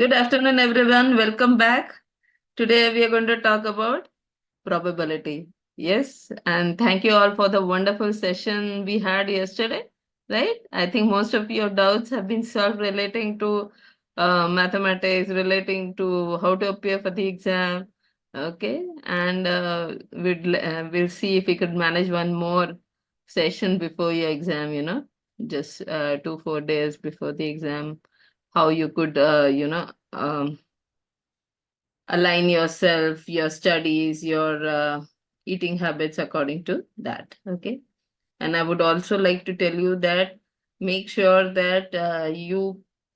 Good afternoon, everyone. Welcome back. Today we are going to talk about probability. Yes, and thank you all for the wonderful session we had yesterday, right? I think most of your doubts have been solved relating to mathematics, relating to how to appear for the exam. Okay, and we'll see if we could manage one more session before your exam, just 2 4 days before the exam, how you could, align yourself, your studies, your eating habits according to that. Okay. And I would also like to tell you that make sure that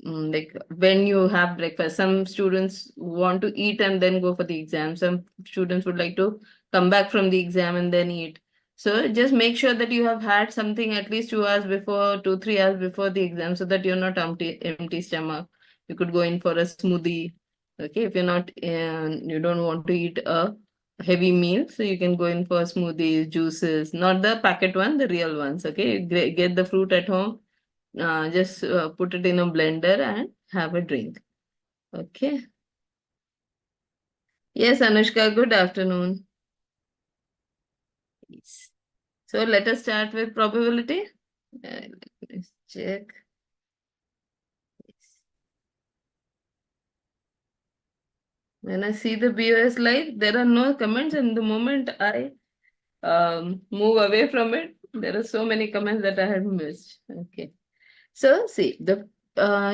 like when you have breakfast, some students want to eat and then go for the exam. Some students would like to come back from the exam and then eat. So just make sure that you have had something at least 2 hours before, 2 3 hours before the exam, so that you're not empty stomach. You could go in for a smoothie. Okay, if you're not, you don't want to eat a heavy meal, so you can go in for smoothies, juices, not the packet one, the real ones. Okay, get the fruit at home, just put it in a blender and have a drink. Okay. Yes, Anushka, good afternoon. Yes. So let us start with probability. Let's check. Yes. When I see the BOS slide, there are no comments, and the moment I move away from it, there are so many comments that I had missed. Okay. So see the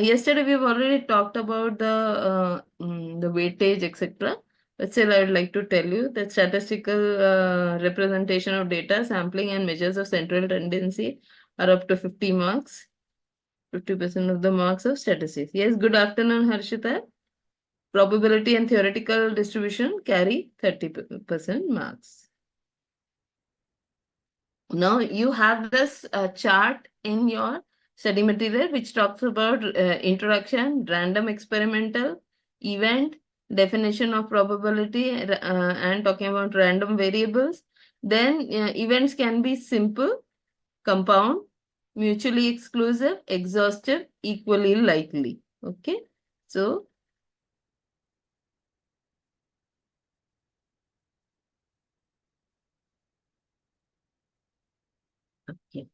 yesterday we've already talked about the weightage, etc. But still, I would like to tell you that statistical representation of data, sampling, and measures of central tendency are up to 50 marks, 50% of the marks of statistics. Yes, good afternoon, Harshita. Probability and theoretical distribution carry 30% marks. Now you have this chart in your study material which talks about introduction, random experimental, event, definition of probability, and talking about random variables. Then events can be simple, compound, mutually exclusive, exhaustive, equally likely. Okay. So, okay.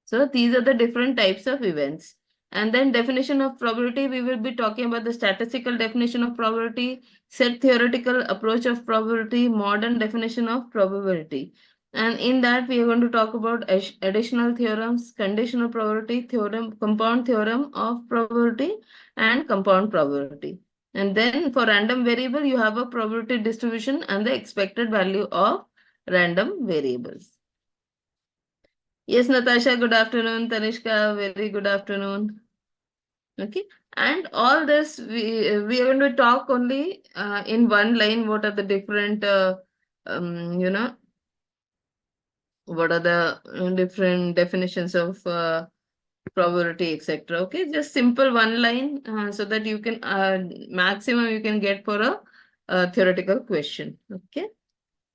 So these are the different types of events. And then definition of probability, we will be talking about the statistical definition of probability, set theoretical approach of probability, modern definition of probability. And in that, we are going to talk about additional theorems, conditional probability, theorem, compound theorem of probability, and compound probability. And then for random variable, you have a probability distribution and the expected value of random variables. Yes, Natasha, good afternoon. Tanishka, very good afternoon. Okay. And all this, we are going to talk only in one line. What are the different, um, you know, what are the different definitions of probability, etc. Okay, just simple one line so that you can, maximum you can get for a theoretical question. Okay.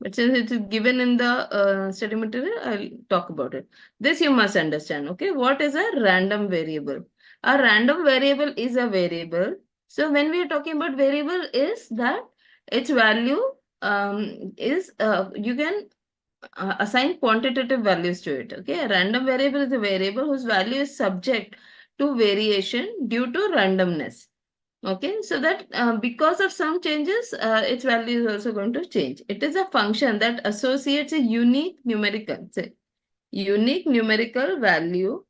But since it is given in the study material, I'll talk about it. This you must understand. Okay, what is a random variable? A random variable is a variable. So when we are talking about variable, is that its value is you can assign quantitative values to it. Okay, a random variable is a variable whose value is subject to variation due to randomness. Okay, so that because of some changes, its value is also going to change. It is a function that associates a unique numerical value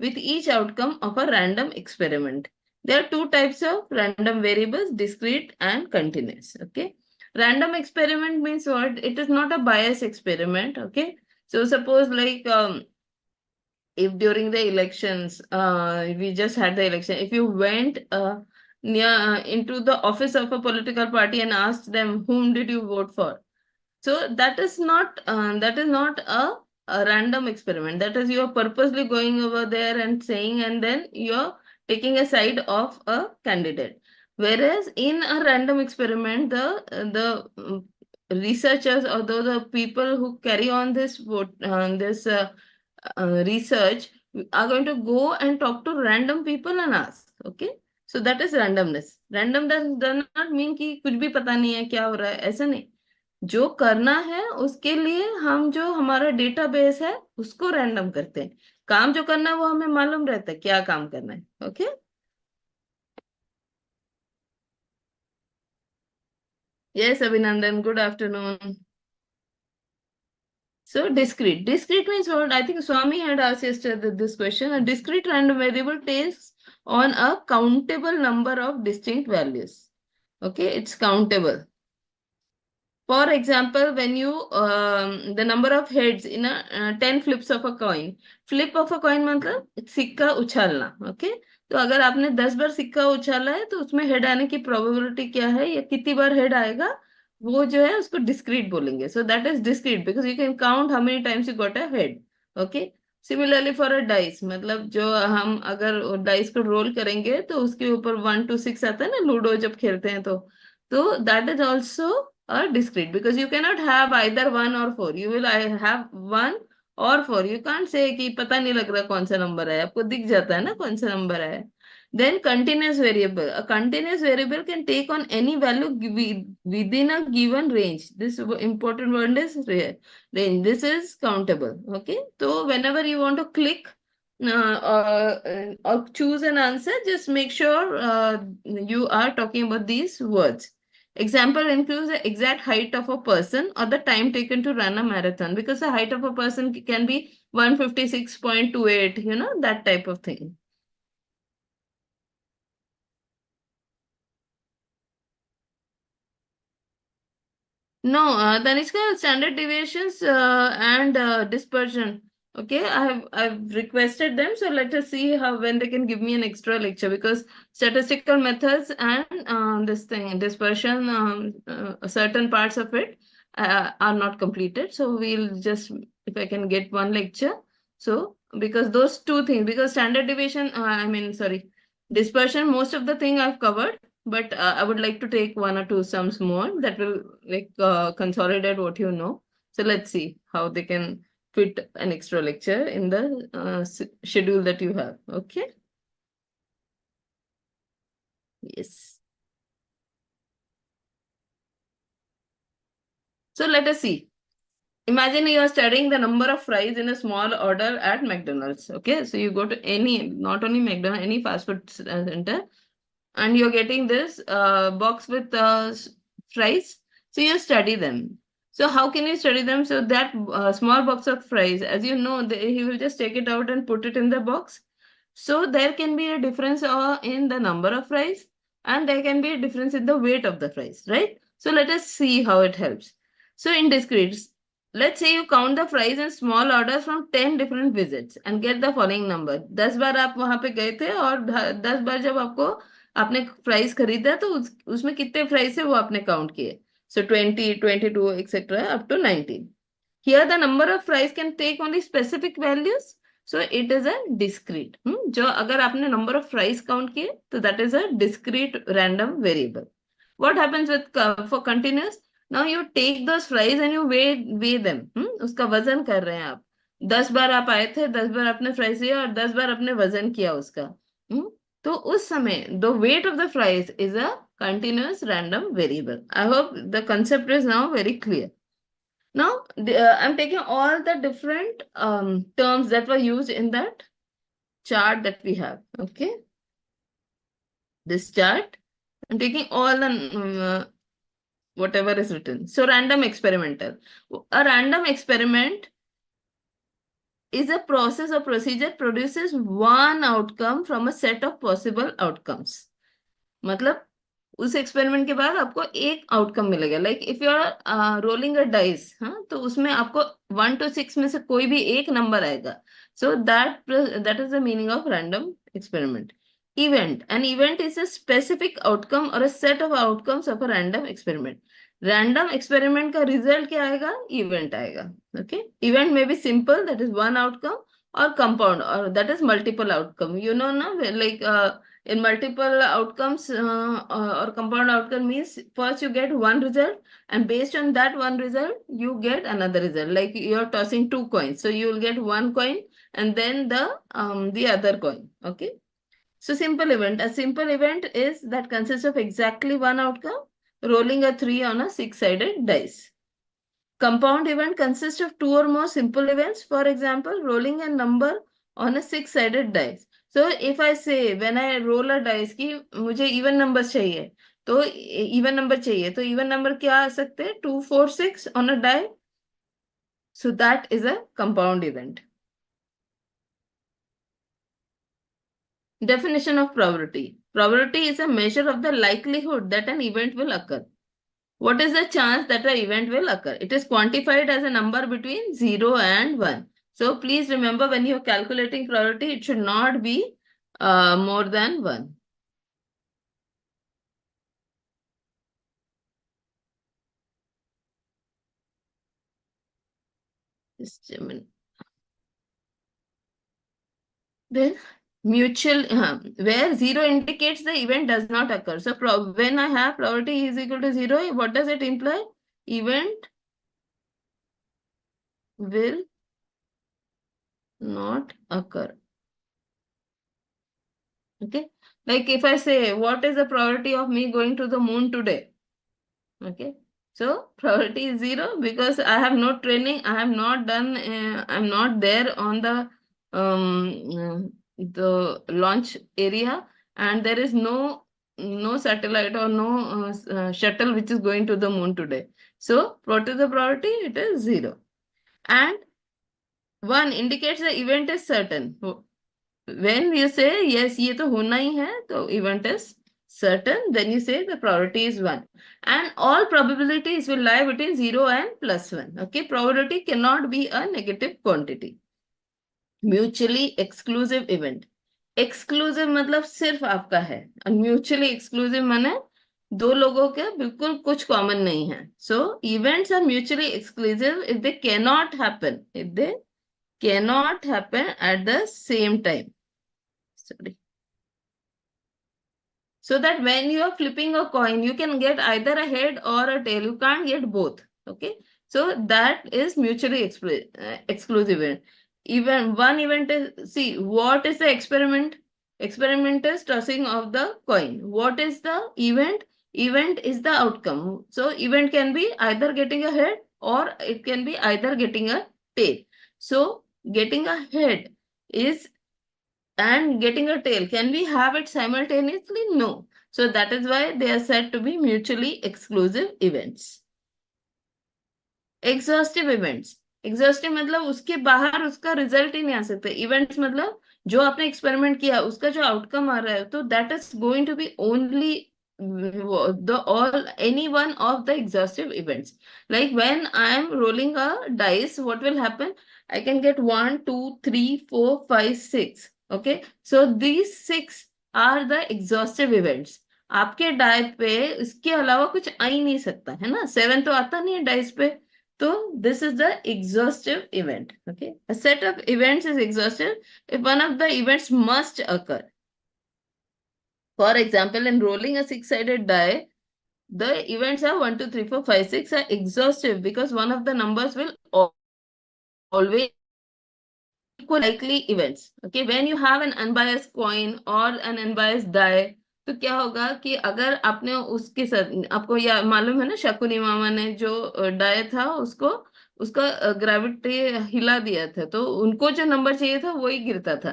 with each outcome of a random experiment. There are two types of random variables, discrete and continuous. Okay, random experiment means what? It is not a bias experiment. Okay, so suppose like if during the elections, we just had the election, if you went near into the office of a political party and asked them whom did you vote for, so that is not a random experiment. That is, you are purposely going over there and saying, and then you're taking a side of a candidate. Whereas in a random experiment, the researchers or the people who carry on this vote, this research are going to go and talk to random people and ask. Okay. So that is randomness. Random does not mean कि कुछ भी पता नहीं है क्या हो रहा है, ऐसा नहीं. जो करना है उसके लिए हम जो हमारा डेटाबेस है उसको रैंडम करते हैं. काम जो करना है वो हमें मालूम रहता है क्या काम करना है. ओके. यस अभिनंदन, good afternoon. So discrete. Discrete means what? I think Swami had asked yesterday this question. A discrete random variable takes on a countable number of distinct values. Okay, it's countable. For example, when you the number of heads in a 10 flips of a coin. Flip of a coin मतलब सिक्का उछालना. Okay. तो अगर आपने 10 बार सिक्का उछाला है तो उसमें head आने की प्रोबेबिलिटी क्या है या कितनी बार हेड आएगा, वो जो है उसको डिस्क्रीट बोलेंगे. सो that is discrete because you can count how many times you got a head. Okay. Similarly for a dice, मतलब जो हम अगर डाइस को रोल करेंगे तो उसके ऊपर 1 to 6 आता है ना, लूडो जब खेलते हैं तो that is also or discrete because you cannot have either 1 or 4. You will have 1 or 4. You can't say कि पता नहीं लग रहा कौन सा नंबर है, आपको दिख जाता है ना कौन सा नंबर है. Then continuous variable. A continuous variable can take on any value within a given range. This important word is range. This is countable. Okay. So whenever you want to click or choose an answer, just make sure you are talking about these words. Example includes the exact height of a person or the time taken to run a marathon because the height of a person can be 156.28, that type of thing. No, Tanishka, standard deviations and dispersion. Okay, I've requested them, so let us see how when they can give me an extra lecture because statistical methods and this thing dispersion, certain parts of it are not completed. So we'll just if I can get one lecture. So because those two things, because standard deviation, I mean sorry, dispersion, most of the thing I've covered, but I would like to take 1 or 2 sums more that will like consolidate what you know. So let's see how they can fit an extra lecture in the schedule that you have. Okay. Yes. So let us see. Imagine you are studying the number of fries in a small order at McDonald's. Okay. So you go to any, not only McDonald's, any fast food center, and you're getting this box with fries. So you study them. So how can you study them? So that small box of fries, as you know, he will just take it out and put it in the box. So there can be a difference in the number of fries and there can be a difference in the weight of the fries, right? So let us see how it helps. So in discretes, let's say you count the fries in small orders from 10 different visits and get the following number. 10 बार आप वहां पे गए थे और 10 बार जब आपको आपने fries खरीदा तो उसमें कितने फ्राइज है वो आपने काउंट किए. So 20, 22, etc. up to 19. Here the number of fries can take only specific values. So it is a discrete. जो अगर आपने number of fries count किए तो that is a discrete random variable. What happens with for continuous? Now you take those fries and you weigh them. उसका वजन कर रहे हैं आप. 10 बार आप आए थे, 10 बार आपने फ्राइज लिया और 10 बार आपने वजन किया उसका. तो उस समय the weight of the fries is a continuous random variable. I hope the concept is now very clear. Now, I'm taking all the different terms that were used in that chart that we have. Okay. This chart, I'm taking all the whatever is written. So, random experimental. A random experiment is a process or procedure produces one outcome from a set of possible outcomes. मतलब उस experiment के बाद आपको एक outcome मिलेगा. Like if you are rolling a dice, हाँ, तो उसमें आपको 1 to 6 में से कोई भी एक नंबर आएगा. So that is the meaning of random experiment. Event, an event is a specific outcome or a set of outcomes of a random experiment. Random experiment का रिजल्ट क्या आएगा? इवेंट आएगा. ओके. इवेंट में be simple, that is one outcome, or compound, और that is multiple outcome. You know ना, like in multiple outcomes or compound outcome means first you get one result and based on that one result you get another result. Like you're tossing two coins, so you will get one coin and then the other coin. Okay. So simple event. A simple event is that consists of exactly one outcome, rolling a 3 on a 6-sided dice. Compound event consists of 2 or more simple events. For example, rolling a number on a 6-sided dice. So if I say when I roll a dice कि मुझे even numbers चाहिए, तो even number चाहिए, तो even number क्या आ सकते हैं? 2, 4, 6 on a die. So that is a compound event. Definition of probability. Probability is a measure of the likelihood that an event will occur. What is the chance that an event will occur? It is quantified as a number between 0 and 1. So please remember, when you are calculating probability, it should not be more than 1. Just a minute. Then mutual, where 0 indicates the event does not occur. So when I have probability is equal to 0, what does it imply? Event will not occur. Okay. Like if I say, what is the probability of me going to the moon today? Okay. So probability is 0 because I have no training. I have not done, I'm not there on the launch area, and there is no satellite or no shuttle which is going to the moon today. So what is the probability? It is 0. And 1 indicates the event is certain. When you say yes, ये तो होना ही है, तो event is certain, then you say the probability is 1. And all probabilities will lie between 0 and +1. Okay, probability cannot be a negative quantity. Mutually exclusive event. Exclusive मतलब सिर्फ आपका है, और mutually exclusive माने दो लोगों के बिल्कुल कुछ कॉमन नहीं है. So events are mutually exclusive if they cannot happen. If they cannot happen at the same time. Sorry. So that when you are flipping a coin, you can get either a head or a tail. You can't get both. Okay. So that is mutually exclusive. Even one event is, see, what is the experiment? Experiment is tossing of the coin. What is the event? Event is the outcome. So event can be either getting a head or it can be either getting a tail. So getting a head is and getting a tail. Can we have it simultaneously? No. So that is why they are said to be mutually exclusive events. Exhaustive events. Exhaustive मतलब उसके बाहर उसका result ही नहीं आ सकता. Events मतलब जो आपने experiment किया उसका जो आउटकम आ रहा है, तो that is going to be only any one of the exhaustive events. Like when I am rolling a dice, what will happen? I can get 1, 2, 3, 4, 5, 6. Okay, so these 6 are the exhaustive events. आपके die पे इसके अलावा कुछ आ ही नहीं सकता है ना. 7 तो आता नहीं है डाइस पे. So this is the exhaustive event. Okay, a set of events is exhaustive if one of the events must occur. For example, in rolling a 6-sided die, the events are 1, 2, 3, 4, 5, 6 are exhaustive because one of the numbers will always equal likely events. Okay, when you have an unbiased coin or an unbiased die, तो क्या होगा कि अगर आपने उसके साथ, आपको या मालूम है ना, शकुनी मामा ने जो डाय था उसको उसका ग्रेविटी हिला दिया था, तो उनको जो नंबर चाहिए था वही गिरता था.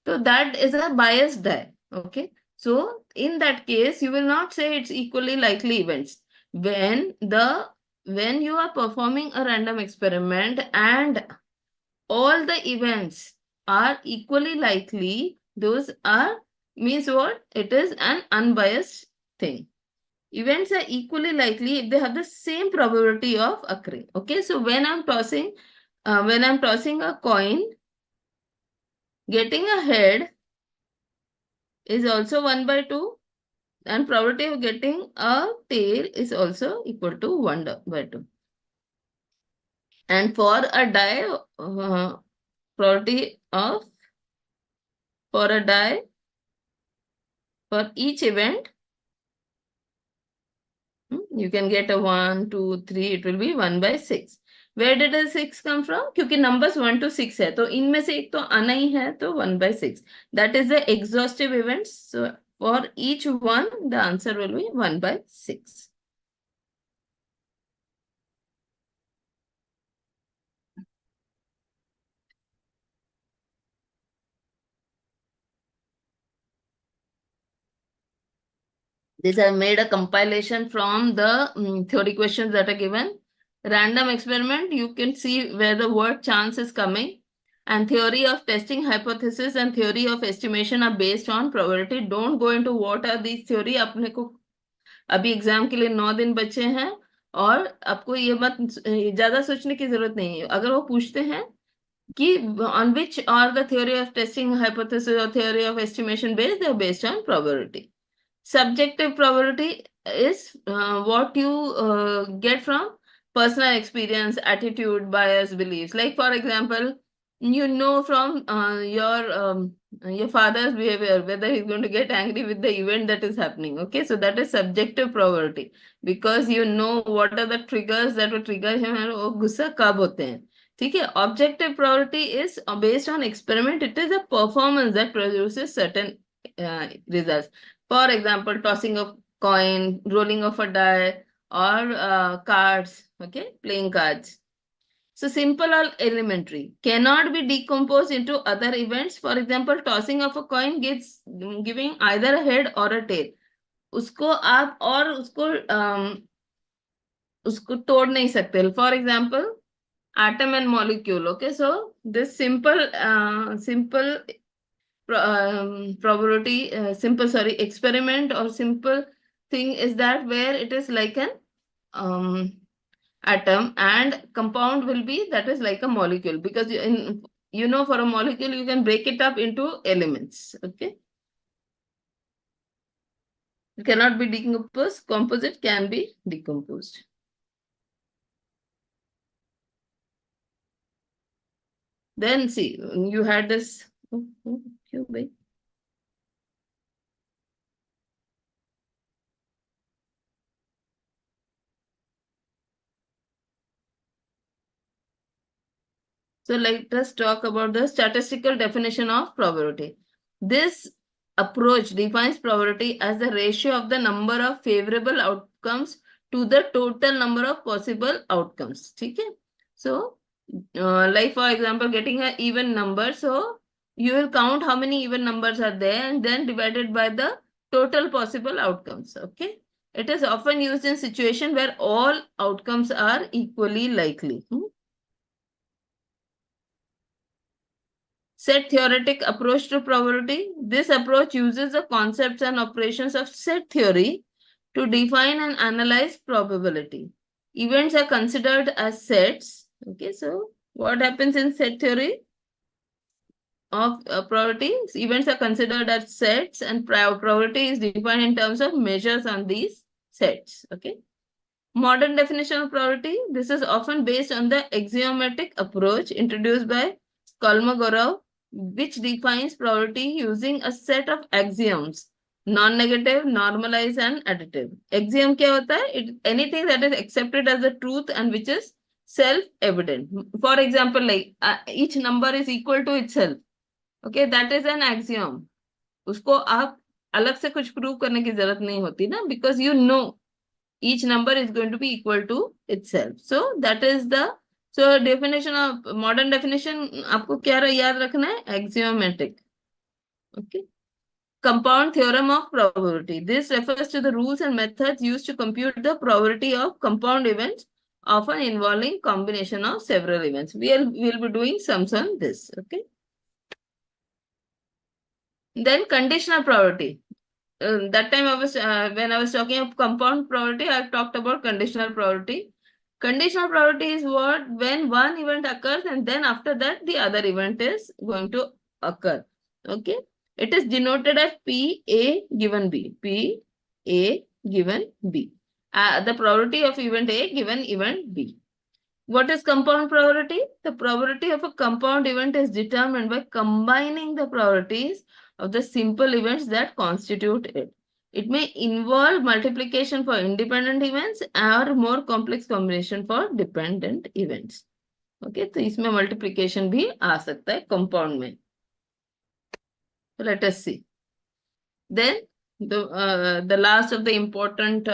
तो that is a biased die. Okay, so in that case you will not say it's equally likely events. When you are performing a random experiment and all the events are equally likely, those are, means what? It is an unbiased thing. Events are equally likely if they have the same probability of occurring. Okay, so when I'm tossing a coin, getting a head is also 1/2, and probability of getting a tail is also equal to 1/2. And for a die, probability of for a die for each event, you can get a 1, 2, 3, it will be 1/6. Where did the 6 come from? क्योंकि numbers 1 to 6 है, तो इनमें से एक तो आना ही है, तो 1/6. That is the exhaustive events. So for each one, the answer will be 1/6. This I made a compilation from the theory questions that are given. Random experiment, you can see where the word chance is coming. And theory of testing hypothesis and theory of estimation are based on probability. Don't go into what are these theory. अपने को अभी exam के लिए 9 दिन बचे हैं, और आपको ये मत ज्यादा सोचने की जरूरत नहीं है. अगर वो पूछते हैं कि on which are the theory of testing hypothesis or theory of estimation based, they are based on probability. Subjective probability is what you get from personal experience, attitude, bias, beliefs. Like for example, you know from your father's behavior whether he's going to get angry with the event that is happening. Okay, so that is subjective probability, because you know what are the triggers that will trigger him and वो गुस्सा कब होते हैं. ठीक है. Objective probability is based on experiment. It is a performance that produces certain results. For example, tossing of coin, rolling of a die, or cards, okay, playing cards. So simple or elementary, cannot be decomposed into other events. For example, tossing of a coin gives giving either a head or a tail. उसको आप और उसको तोड़ नहीं सकते. For example, atom and molecule. Okay, so this simple probability, experiment or simple thing is that where it is like an atom, and compound will be that is like a molecule, because for a molecule you can break it up into elements. Okay, it cannot be decomposed. Composite can be decomposed. Then see, you had this. क्यों भाई? So let us talk about the statistical definition of probability. This approach defines probability as the ratio of the number of favorable outcomes to the total number of possible outcomes. Okay? So, like for example, getting an even number. So, you will count how many even numbers are there and then divided by the total possible outcomes. Okay? It is often used in situation where all outcomes are equally likely. Set theoretic approach to probability. This approach uses the concepts and operations of set theory to define and analyze probability. Events are considered as sets. Okay, so what happens in set theory of probability? Events are considered as sets, and probability is defined in terms of measures on these sets. Okay. Modern definition of probability. This is often based on the axiomatic approach introduced by Kolmogorov, which defines probability using a set of axioms: non-negative, normalized, and additive. Axiom क्या होता है? Anything that is accepted as the truth and which is self-evident. For example, like each number is equal to itself. Okay, that is an axiom. उसको आप अलग से कुछ prove करने की जरूरत नहीं होती ना, because you know each number is going to be equal to itself. So that is the definition of modern definition. आपको क्या याद रखना है? Axiomatic. Okay. Compound theorem of probability. This refers to the rules and methods used to compute the probability of compound events, often involving combination of several events. We'll be doing sums on this. Okay. Then conditional probability. That time I was when I was talking of compound probability, I talked about conditional probability. Conditional probability is what when one event occurs and then after that the other event is going to occur. Okay, it is denoted as P A given B. P A given B. The probability of event A given event B. What is compound probability? The probability of a compound event is determined by combining the probabilities of the simple events that constitute it. It may involve multiplication for independent events or more complex combination for dependent events. Okay, तो इसमें multiplication भी आ सकता है compound में. Let us see. Then the last of the important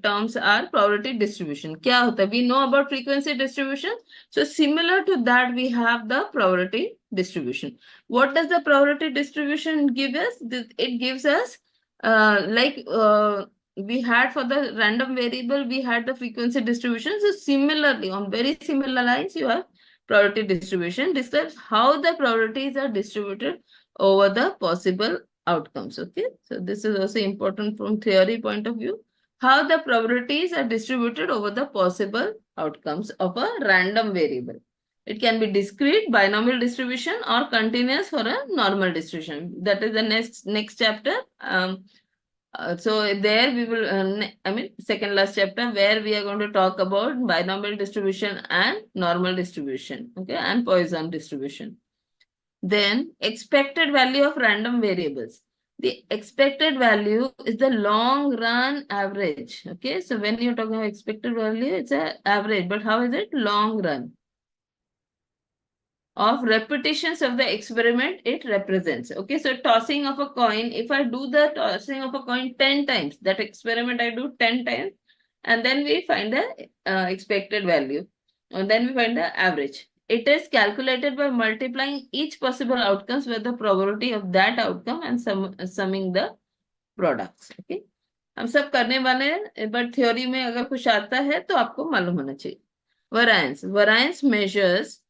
terms are probability distribution. क्या होता है? We know about frequency distribution. So similar to that, we have the probability distribution. What does the probability distribution give us? It gives us we had for the random variable, we had the frequency distribution. So similarly, on very similar lines, you have probability distribution. Describes how the probabilities are distributed over the possible outcomes. Okay, so this is also important from theory point of view, how the probabilities are distributed over the possible outcomes of a random variable. It can be discrete binomial distribution or continuous for a normal distribution. That is the next chapter. So there we will second last chapter, where we are going to talk about binomial distribution and normal distribution, okay, and Poisson distribution. Then expected value of random variables. The expected value is the long run average. Okay, so when you're talking about expected value, it's an average, but how is it? Long run of repetitions of the experiment it represents. Okay, so tossing of a coin, if I do the tossing of a coin 10 times, that experiment I do 10 times, and then we find the expected value, and then we find the average. It is calculated by multiplying each possible outcomes with the probability of that outcome and summing the products. Okay, हम सब करने वाले हैं, but theory में अगर कुछ आता है तो आपको मालूम होना चाहिए. Variance measures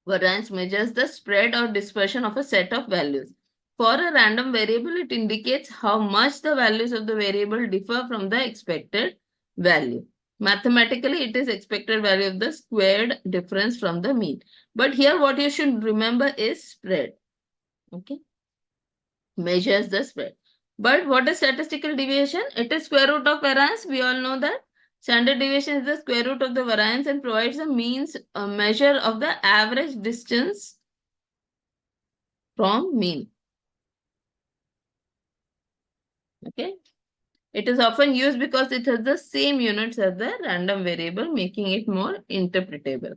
variance measures the spread or dispersion of a set of values. For a random variable, it indicates how much the values of the variable differ from the expected value. Mathematically, it is expected value of the squared difference from the mean. But here what you should remember is spread. Okay. Measures the spread. But what is statistical deviation? It is square root of variance. We all know that. Standard deviation is the square root of the variance and provides a measure of the average distance from mean. Okay. It is often used because it has the same units as the random variable, making it more interpretable.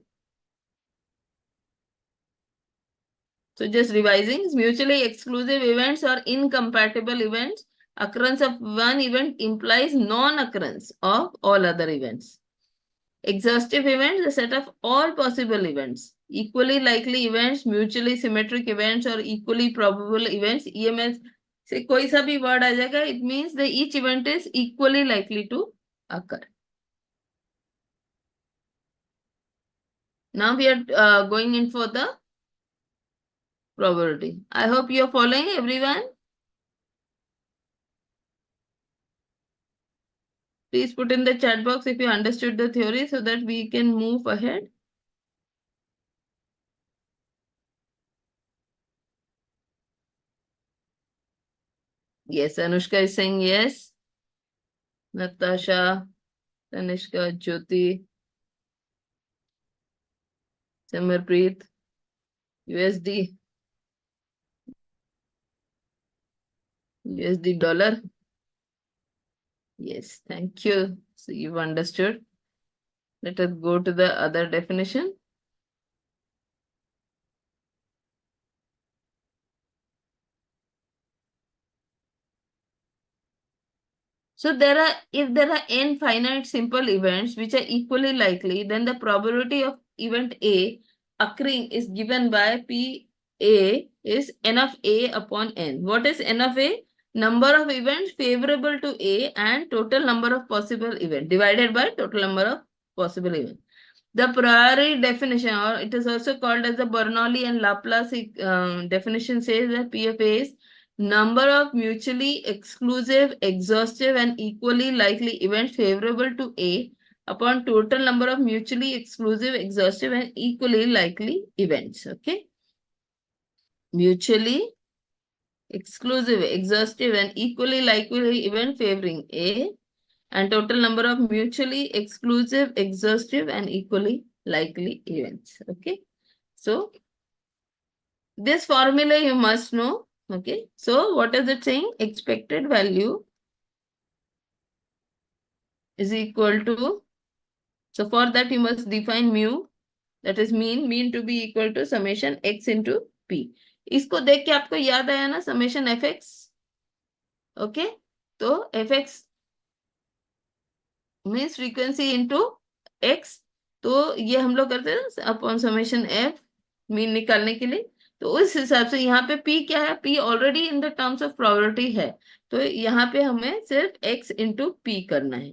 So just revising, mutually exclusive events or incompatible events. Occurrence of one event implies non-occurrence of all other events. Exhaustive events, the set of all possible events. Equally likely events, mutually symmetric events or equally probable events. EMS से कोई सा भी word आ जाएगा, it means that each event is equally likely to occur. Now we are going in for the probability. I hope you are following, everyone. Please put in the chat box if you understood the theory so that we can move ahead. Yes, Anushka is saying yes. Natasha, Tanishka, Jyoti, Samarpreet, USD, USD dollar. Yes, thank you. So you've understood. Let us go to the other definition. So if there are n finite simple events which are equally likely, then the probability of event A occurring is given by PA is n of A upon n. What is n of A? Number of events favorable to A and total number of possible events divided by total number of possible events. The priori definition, or it is also called as the Bernoulli and Laplace definition, says that P of A is number of mutually exclusive, exhaustive, and equally likely events favorable to A upon total number of mutually exclusive, exhaustive, and equally likely events. Okay. Mutually exclusive, exhaustive, and equally likely event favoring A, and total number of mutually exclusive, exhaustive, and equally likely events. Okay. So This formula you must know. Okay. So what is it saying? Expected value is equal to, so for that you must define mu, that is mean to be equal to summation x into p. इसको देख के आपको याद आया ना, summation fx. Okay, तो fx means frequency into x. तो ये हम लोग करते हैं अपॉन समेशन एफ, मीन निकालने के लिए. तो उस हिसाब से यहाँ पे p क्या है, p already in the terms of probability है. तो यहाँ पे हमें सिर्फ x इंटू पी करना है.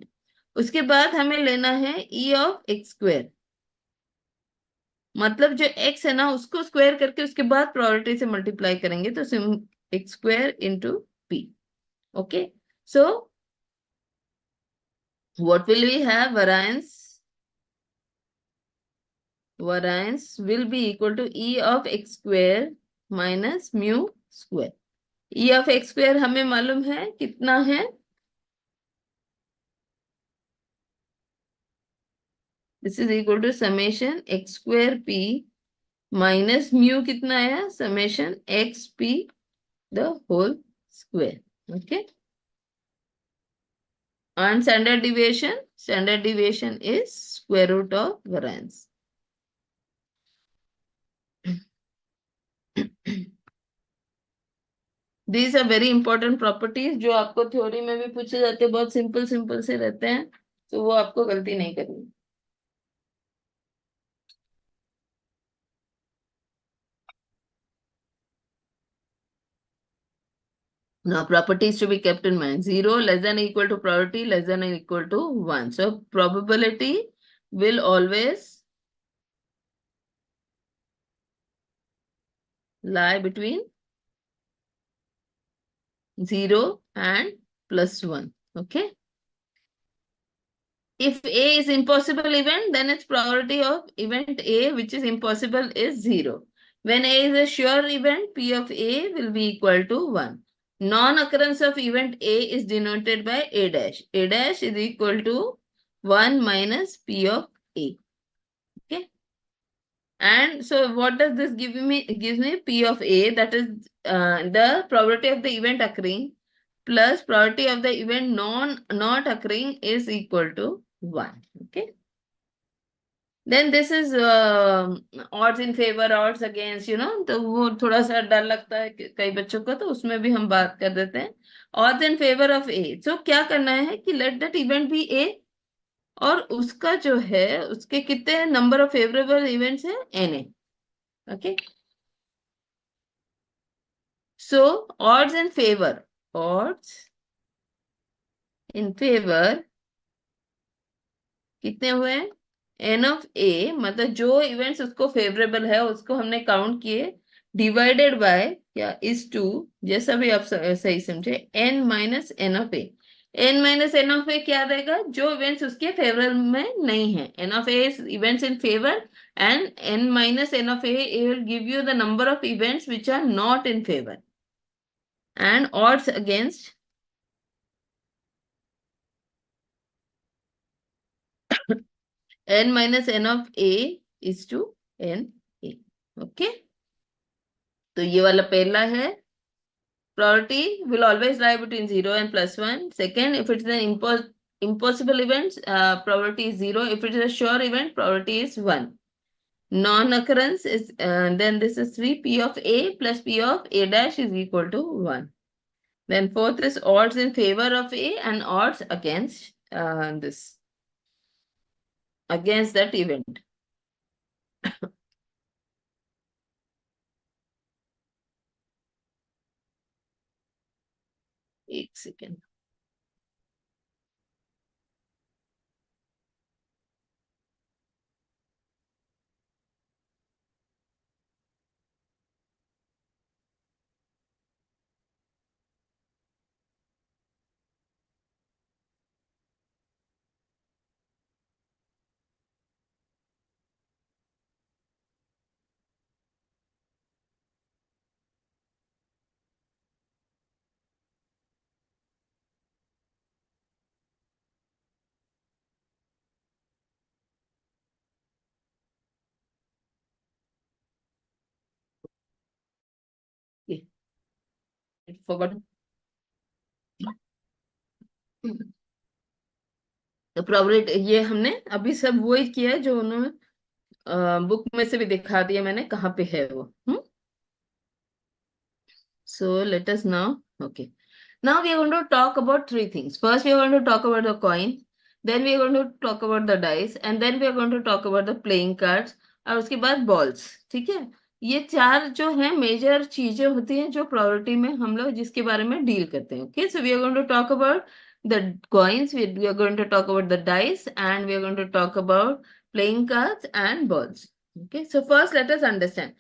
उसके बाद हमें लेना है e ऑफ एक्स स्क्वेयर. मतलब जो x है ना उसको स्क्वायर करके उसके बाद प्रोबेबिलिटी से मल्टीप्लाई करेंगे, तो sum x square into p. Okay, so what will we have, variance will be equal to e of x square minus mu square. e of x square हमें मालूम है कितना है, this is equal to summation x square p minus mu कितना है, summation x p the whole square. Okay, and standard deviation is square root of variance. These are very important properties जो आपको theory में भी पूछे जाते हैं, बहुत सिंपल सिंपल से रहते हैं, तो वो आपको गलती नहीं करनी. Now, properties to be kept in mind. 0 less than or equal to probability less than or equal to 1. So, probability will always lie between 0 and plus 1. Okay. If A is impossible event, then its probability of event A, which is impossible, is 0. When A is a sure event, P of A will be equal to 1. Non-occurrence of event A is denoted by A dash. A dash is equal to 1 minus P of A. Okay. And so what does this give me? It gives me P of A, that is the probability of the event occurring plus probability of the event not occurring is equal to 1. Okay. Then this is odds in favor, odds against, तो वो थोड़ा सा डर लगता है कई बच्चों को, तो उसमें भी हम बात कर देते हैं. odds in favor of A. So क्या करना है कि let that event be A, और उसका जो है उसके कितने नंबर ऑफ फेवरेबल इवेंट्स है, Na. Okay. So odds in favor कितने हुए हैं, एन ऑफ ए, मतलब जो इवेंट्स उसको फेवरेबल है उसको हमने काउंट किए, डिवाइडेड बाय क्या, इज टू, जैसा भी आप सही समझे, N minus N of A. N minus N of A क्या देगा, जो इवेंट्स उसके फेवर में नहीं है. N of A events in favour and N minus N of A will give you the number of events which are not in favour. And odds against n minus n of a is to n a. Okay, तो ये वाला पहला है, probability will always lie between 0 and plus 1. Second, if it's an impossible event, probability is 0. If it is a sure event, probability is 1. Non-occurrence is, then this is 3, p of a plus p of a dash is equal to 1. Then fourth is odds in favor of a and odds against against that event. एक second. forgot. तो probability ये हमने अभी सब वही किया है जो उन्होंने बुक में से भी दिखा दिया मैंने कहाँ पे है वो. So let us now, okay. Now we are going to talk about three things. First, we are going to talk about the coin. Then we are going to talk about the dice. And then we are going to talk about the playing cards. और उसके बाद balls. ठीक है. ये चार जो है major चीजें होती हैं जो प्रोबेबिलिटी में हम लोग जिसके बारे में डील करते हैं. Okay, so we are going to talk about the coins. We are going to talk about the dice, and we are going to talk about playing cards and balls. Okay, so first let us understand.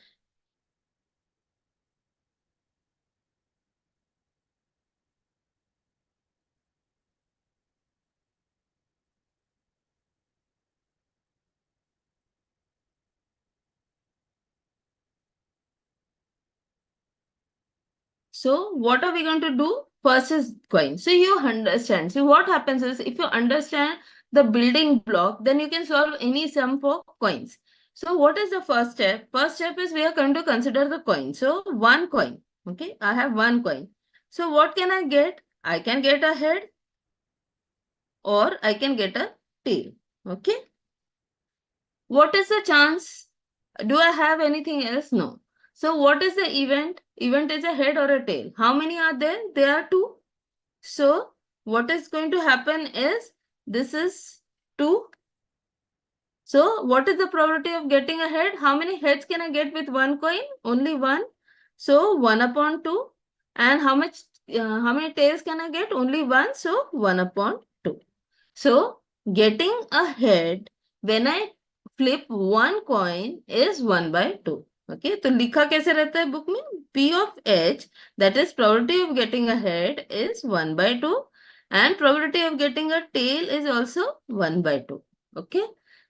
So what are we going to do? First is coin. So you understand. So what happens is if you understand the building block, then you can solve any sum for coins. So what is the first step? First step is we are going to consider the coin. So one coin. Okay, I have one coin. So what can I get? I can get a head or I can get a tail. Okay. What is the chance? Do I have anything else? No. So what is the event? Event is a head or a tail. How many are there? There are two. So what is going to happen is this is 2. So what is the probability of getting a head? How many heads can I get with one coin? Only one. So 1 upon 2. And how many tails can I get? Only one. So 1 upon 2. So getting a head when I flip one coin is 1 by 2. Okay, तो लिखा कैसे रहता है book में? P of H, that is probability of getting a head is 1 by 2 and probability of getting a tail is also 1 by 2. Okay,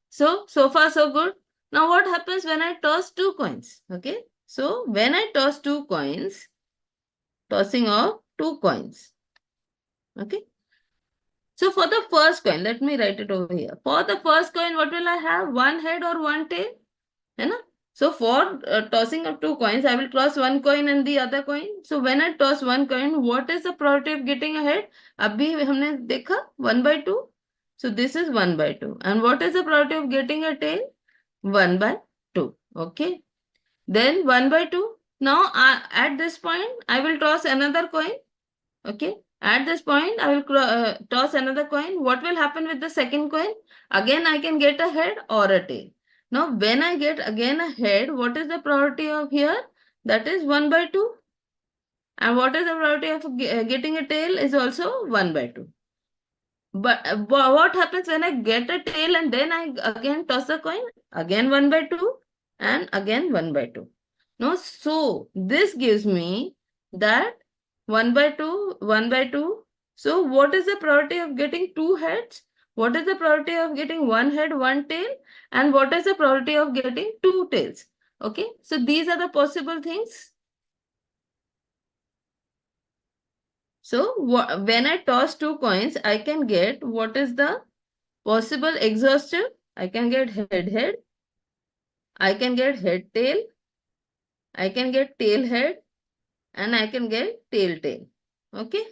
so far so good. Now what happens when I toss two coins? Okay, so when I toss two coins, tossing of two coins. Okay, so for the first coin, let me write it over here. For the first coin, what will I have? One head or one tail? है ना? So for tossing of two coins, I will toss one coin and the other coin. So when I toss one coin, what is the probability of getting a head? अभी हमने देखा 1 by 2. So this is 1 by 2. And what is the probability of getting a tail? 1 by 2. Okay. Then 1 by 2. Now at this point, I will toss another coin. Okay. At this point, I will toss another coin. What will happen with the second coin? Again, I can get a head or a tail. Now, when I get again a head, what is the probability of here? That is 1 by 2. And what is the probability of getting a tail is also 1 by 2. But what happens when I get a tail and then I again toss a coin? Again 1 by 2 and again 1 by 2. No, so this gives me that 1 by 2, 1 by 2. So what is the probability of getting two heads? What is the probability of getting one head, one tail? And what is the probability of getting two tails? Okay, so these are the possible things. So when I toss two coins, I can get what is the possible exhaustive. I can get head, I can get head, tail, I can get tail, head, and I can get tail. Okay.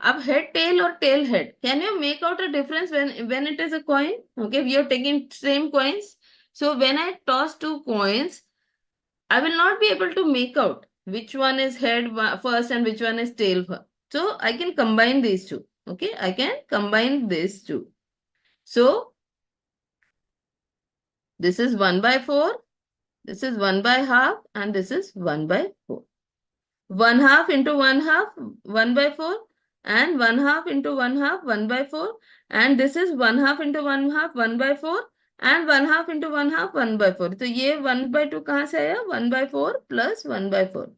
Ab head, tail or tail, head. Can you make out a difference when it is a coin? Okay, we are taking same coins. So when I toss two coins, I will not be able to make out which one is head first and which one is tail first. So I can combine these two. Okay, I can combine these two. So this is 1 by 4, this is 1 by half, and this is 1 by 4. 1 half into 1 half, 1 by 4, and 1 half into 1 half, 1 by 4, and this is 1 half into 1 half, 1 by 4, and 1 half into 1 half, 1 by 4. So ये 1 by 2 कहाँ से आया? 1 by 4 plus 1 by 4.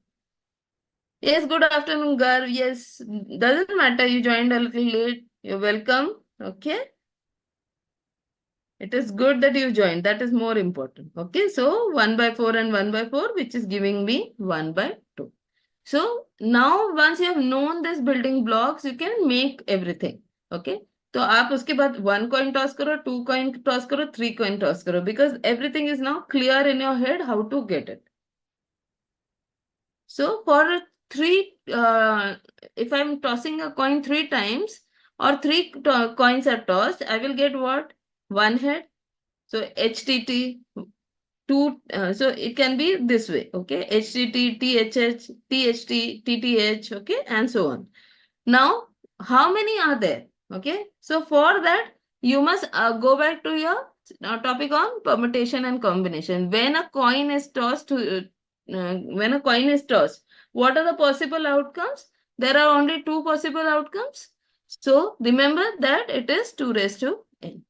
Yes, good afternoon, Gar. Yes, doesn't matter. You joined a little late. You're welcome. Okay. It is good that you joined. That is more important. Okay. So 1 by 4 and 1 by 4, which is giving me 1 by 2. So now once you have known this building blocks, you can make everything. Okay. तो आप उसके बाद 1 coin toss करो, 2 coin toss करो, 3 coin toss करो, because everything is now clear in your head how to get it. So for three, if I'm tossing a coin 3 times or three coins are tossed, I will get what? One head. So HTT, two, so it can be this way, okay? HTT, THH, THT, TTH, okay, and so on. Now, how many are there? Okay, so for that, you must go back to your topic on permutation and combination. When a coin is tossed when a coin is tossed, what are the possible outcomes? There are only two possible outcomes. So remember that it is 2 raised to n.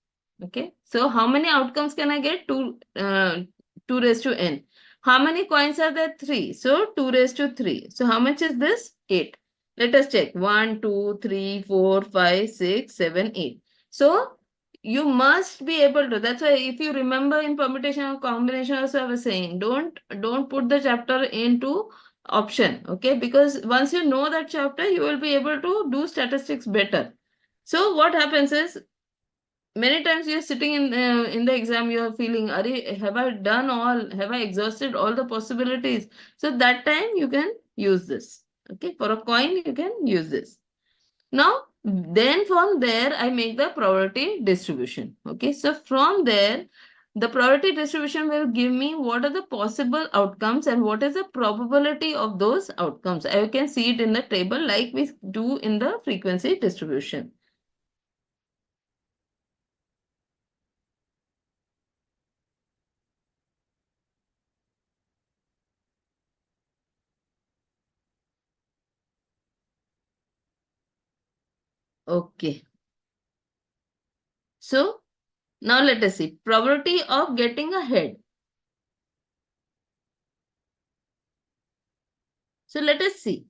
Okay, so how many outcomes can I get? 2 raised to n. How many coins are there? 3. So 2 raised to 3. So how much is this? 8. Let us check. 1, 2, 3, 4, 5, 6, 7, 8. So you must be able to. That's why if you remember in permutation or combination also I was saying, don't put the chapter into option. Okay, because once you know that chapter, you will be able to do statistics better. So what happens is, many times you're sitting in the exam, you're feeling, have I done all, have I exhausted all the possibilities? So that time you can use this. Okay, for a coin, you can use this. Now, then from there, I make the probability distribution. Okay, so from there, the probability distribution will give me what are the possible outcomes and what is the probability of those outcomes. I can see it in the table like we do in the frequency distribution. Okay, so now let us see. Probability of getting a head. So let us see.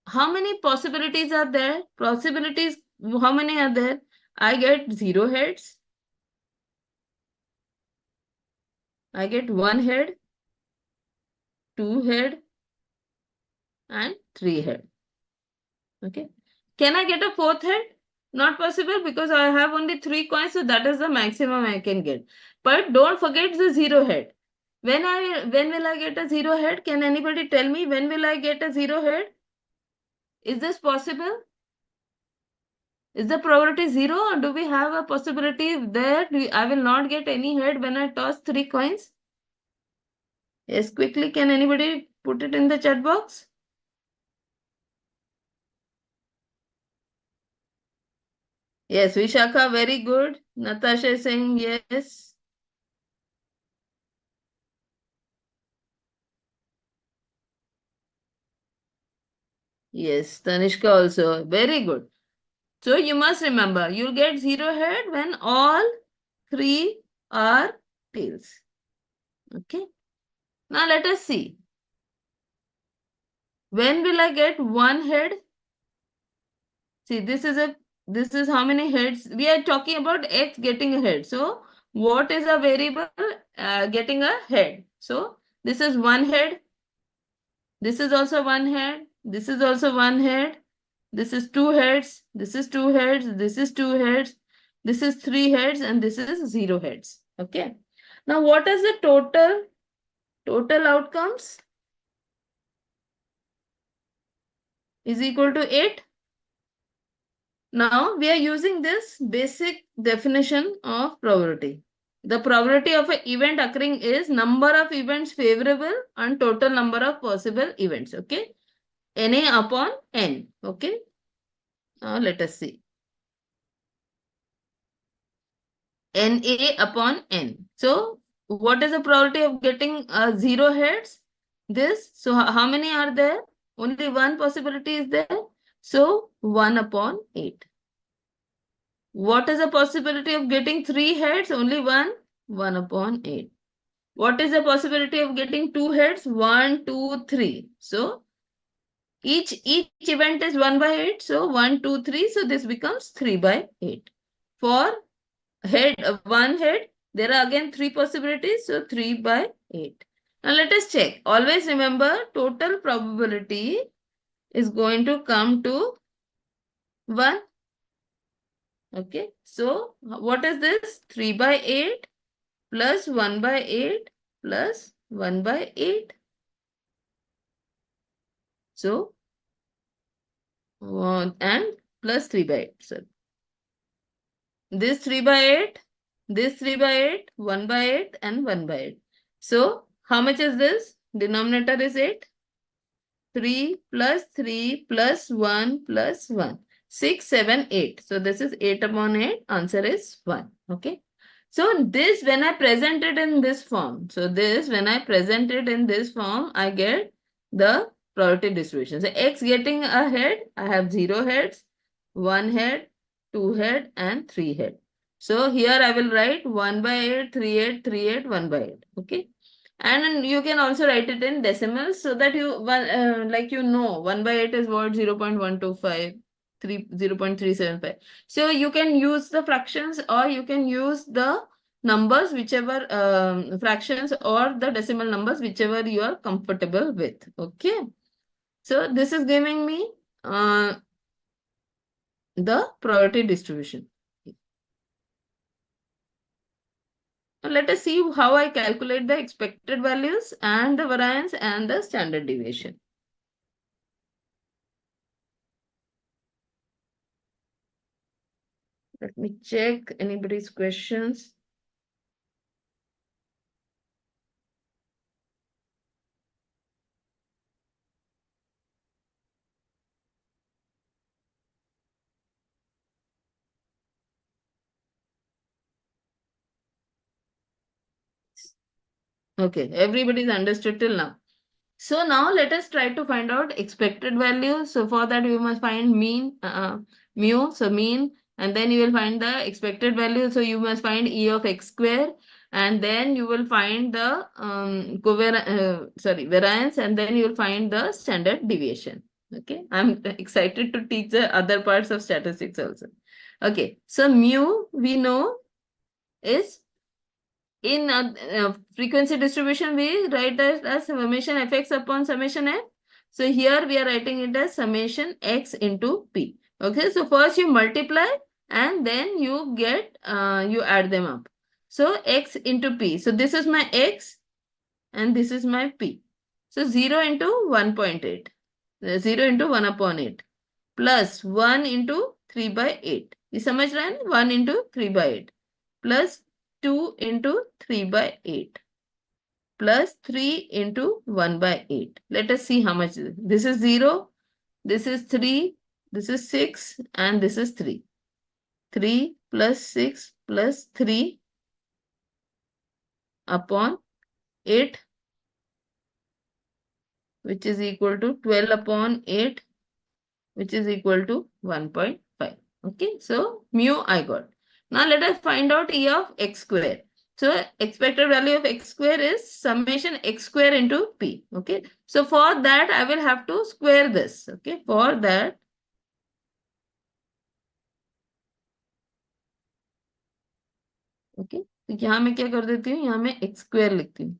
How many possibilities are there? Possibilities, how many are there? I get 0 heads. I get 1 head, 2 head, and 3 head. Okay. Can I get a 4th head? Not possible because I have only 3 coins, so that is the maximum I can get. But don't forget the 0 head. When will I get a 0 head? Can anybody tell me when will I get a 0 head? Is this possible? Is the probability 0 or do we have a possibility that I will not get any head when I toss 3 coins? Yes, quickly, can anybody put it in the chat box? Yes, Vishakha, very good. Natasha is saying yes. Yes, Tanishka also. Very good. So you must remember, you'll get 0 head when all 3 are tails. Okay. Now let us see. When will I get 1 head? See, this is how many heads. We are talking about x getting a head. So what is a variable getting a head? So this is 1 head. This is also 1 head. This is also 1 head. This is 2 heads. This is 2 heads. This is 2 heads. This is 3 heads and this is 0 heads. Okay. Now what is the total outcomes? Is equal to 8. Now we are using this basic definition of probability. The probability of an event occurring is number of events favorable and total number of possible events. Okay. Na upon n. Okay. Now let us see. Na upon n. So what is the probability of getting 0 heads? This. So how many are there? Only one possibility is there. So 1 upon 8. What is the possibility of getting 3 heads? Only one. 1 upon 8. What is the possibility of getting 2 heads? 1, 2, 3. So each event is 1 by 8. So 1, 2, 3. So this becomes 3 by 8. For head, 1 head, there are again 3 possibilities. So 3 by 8. Now let us check. Always remember, total probability is going to come to 1. Okay. So what is this? 3 by 8 plus 1 by 8 plus 1 by 8. So and plus 3 by 8. So this 3 by 8, this 3 by 8, 1 by 8 and 1 by 8. So how much is this? Denominator is 8. 3 plus 3 plus 1 plus 1. 6, 7, 8. So this is 8 upon 8. Answer is 1. Okay. So this when I present it in this form. So this when I present it in this form, I get the probability distribution. So x getting a head, I have 0 heads, 1 head, 2 head and 3 head. So here I will write 1 by 8, 3, 8, 3, 8, 1 by 8. Okay. And you can also write it in decimals so that you like 1 by 8 is what 0.125 0.375. So you can use the fractions or you can use the numbers whichever fractions or the decimal numbers whichever you are comfortable with. Okay, so this is giving me the probability distribution. Now let us see how I calculate the expected values and the variance and the standard deviation. Let me check anybody's questions. Okay, everybody's understood till now. So now let us try to find out expected value. So for that we must find mean, mu, so mean, and then you will find the expected value. So you must find E of x square, and then you will find the variance, and then you will find the standard deviation. Okay, I'm excited to teach the other parts of statistics also. Okay, so mu we know is in frequency distribution, we write it as summation fx upon summation f. So here we are writing it as summation x into p. Okay, so first you multiply and then you get, you add them up. So x into p. So this is my x and this is my p. So 0 into 1.8. 0 into 1 upon 8 plus 1 into 3 by 8. You समझ रहे हैं? 1 into 3 by 8 plus 2 into 3 by 8 plus 3 into 1 by 8. Let us see how much is. This is 0, this is 3, this is 6 and this is 3. 3 plus 6 plus 3 upon 8, which is equal to 12 upon 8, which is equal to 1.5. Okay, so mu I got. Now let us find out E of x square. So expected value of x square is summation x square into p. Okay, so for that I will have to square this. Okay, for that okay, तो यहाँ मैं क्या कर देती हूँ, यहाँ मैं x square लिखती हूँ.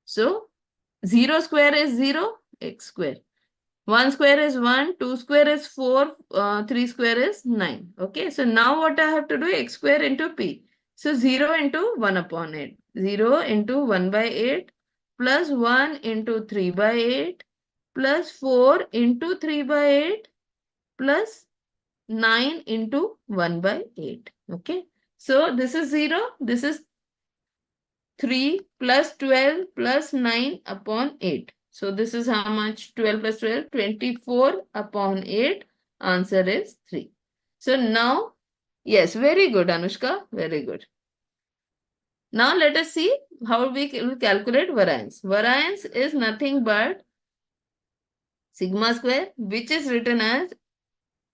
So 0 square is 0, x square. 1 square is 1, 2 square is 4, 3 square is 9. Okay, so now what I have to do, x square into p. So 0 into 1 upon 8. 0 into 1 by 8 plus 1 into 3 by 8 plus 4 into 3 by 8 plus 9 into 1 by 8. Okay, so this is 0, this is 3 plus 12 plus 9 upon 8. So this is how much? 12 plus 12, 24 upon 8. Answer is 3. So now, yes, very good, Anushka. Very good. Now let us see how we will calculate variance. Variance is nothing but sigma square, which is written as,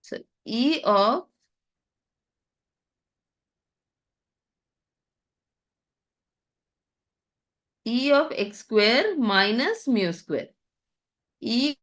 so, E of x square minus mu square. E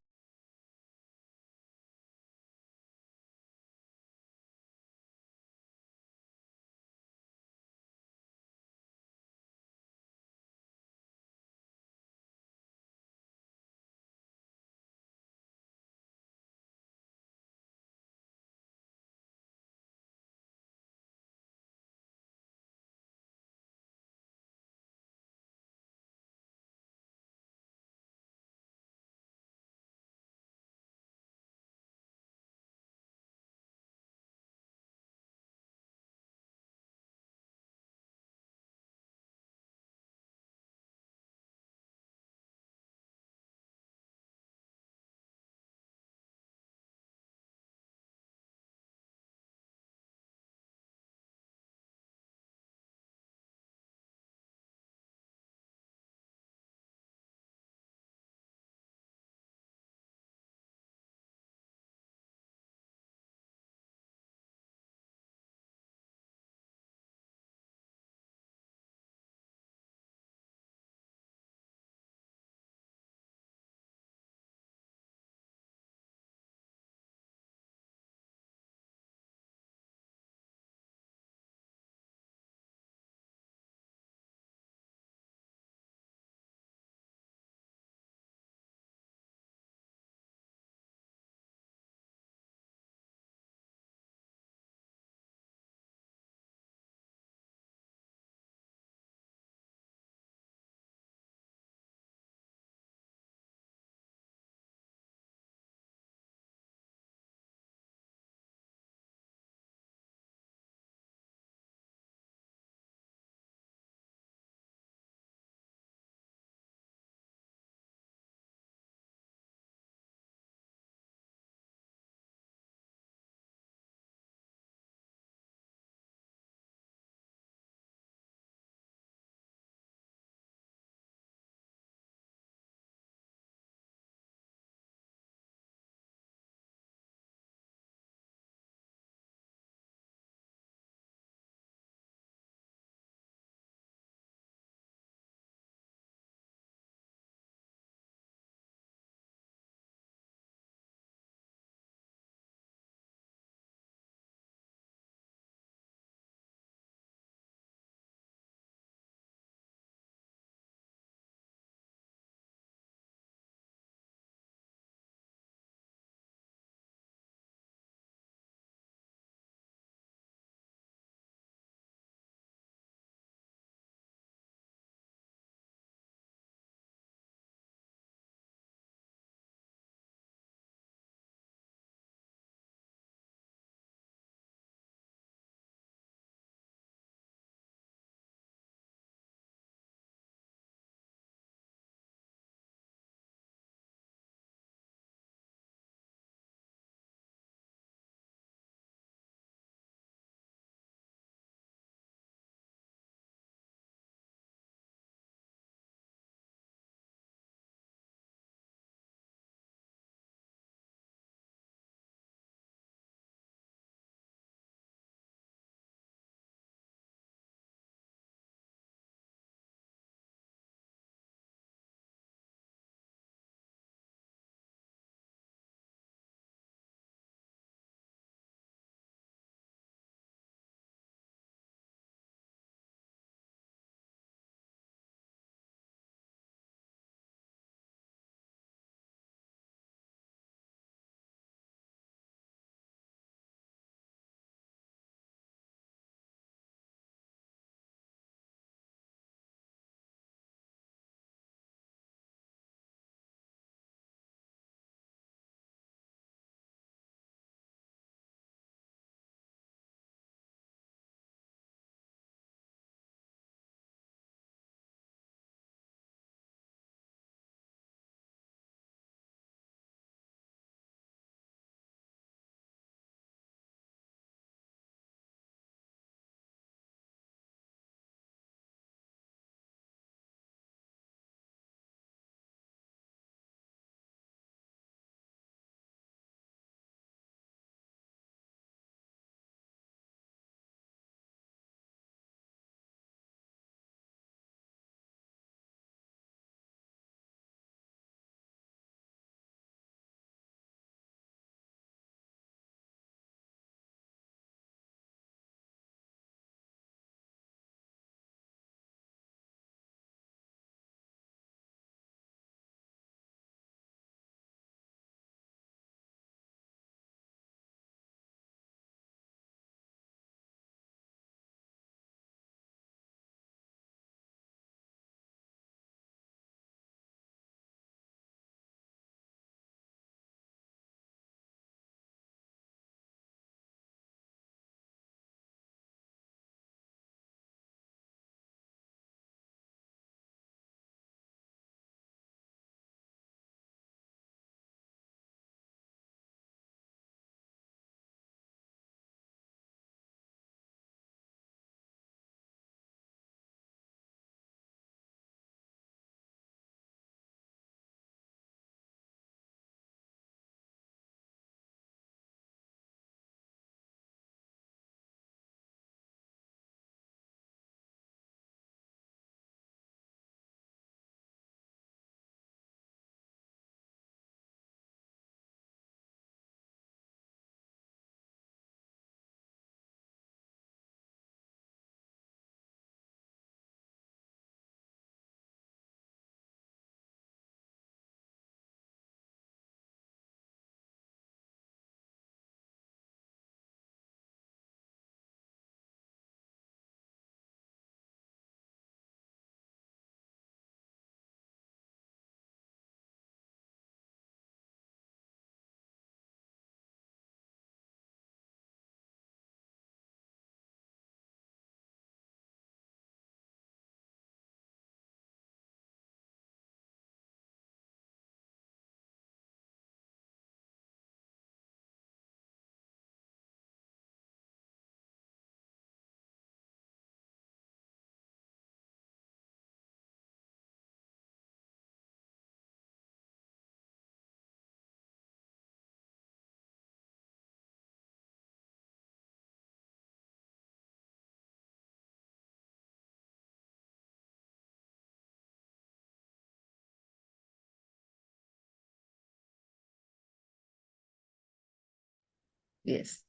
Yes.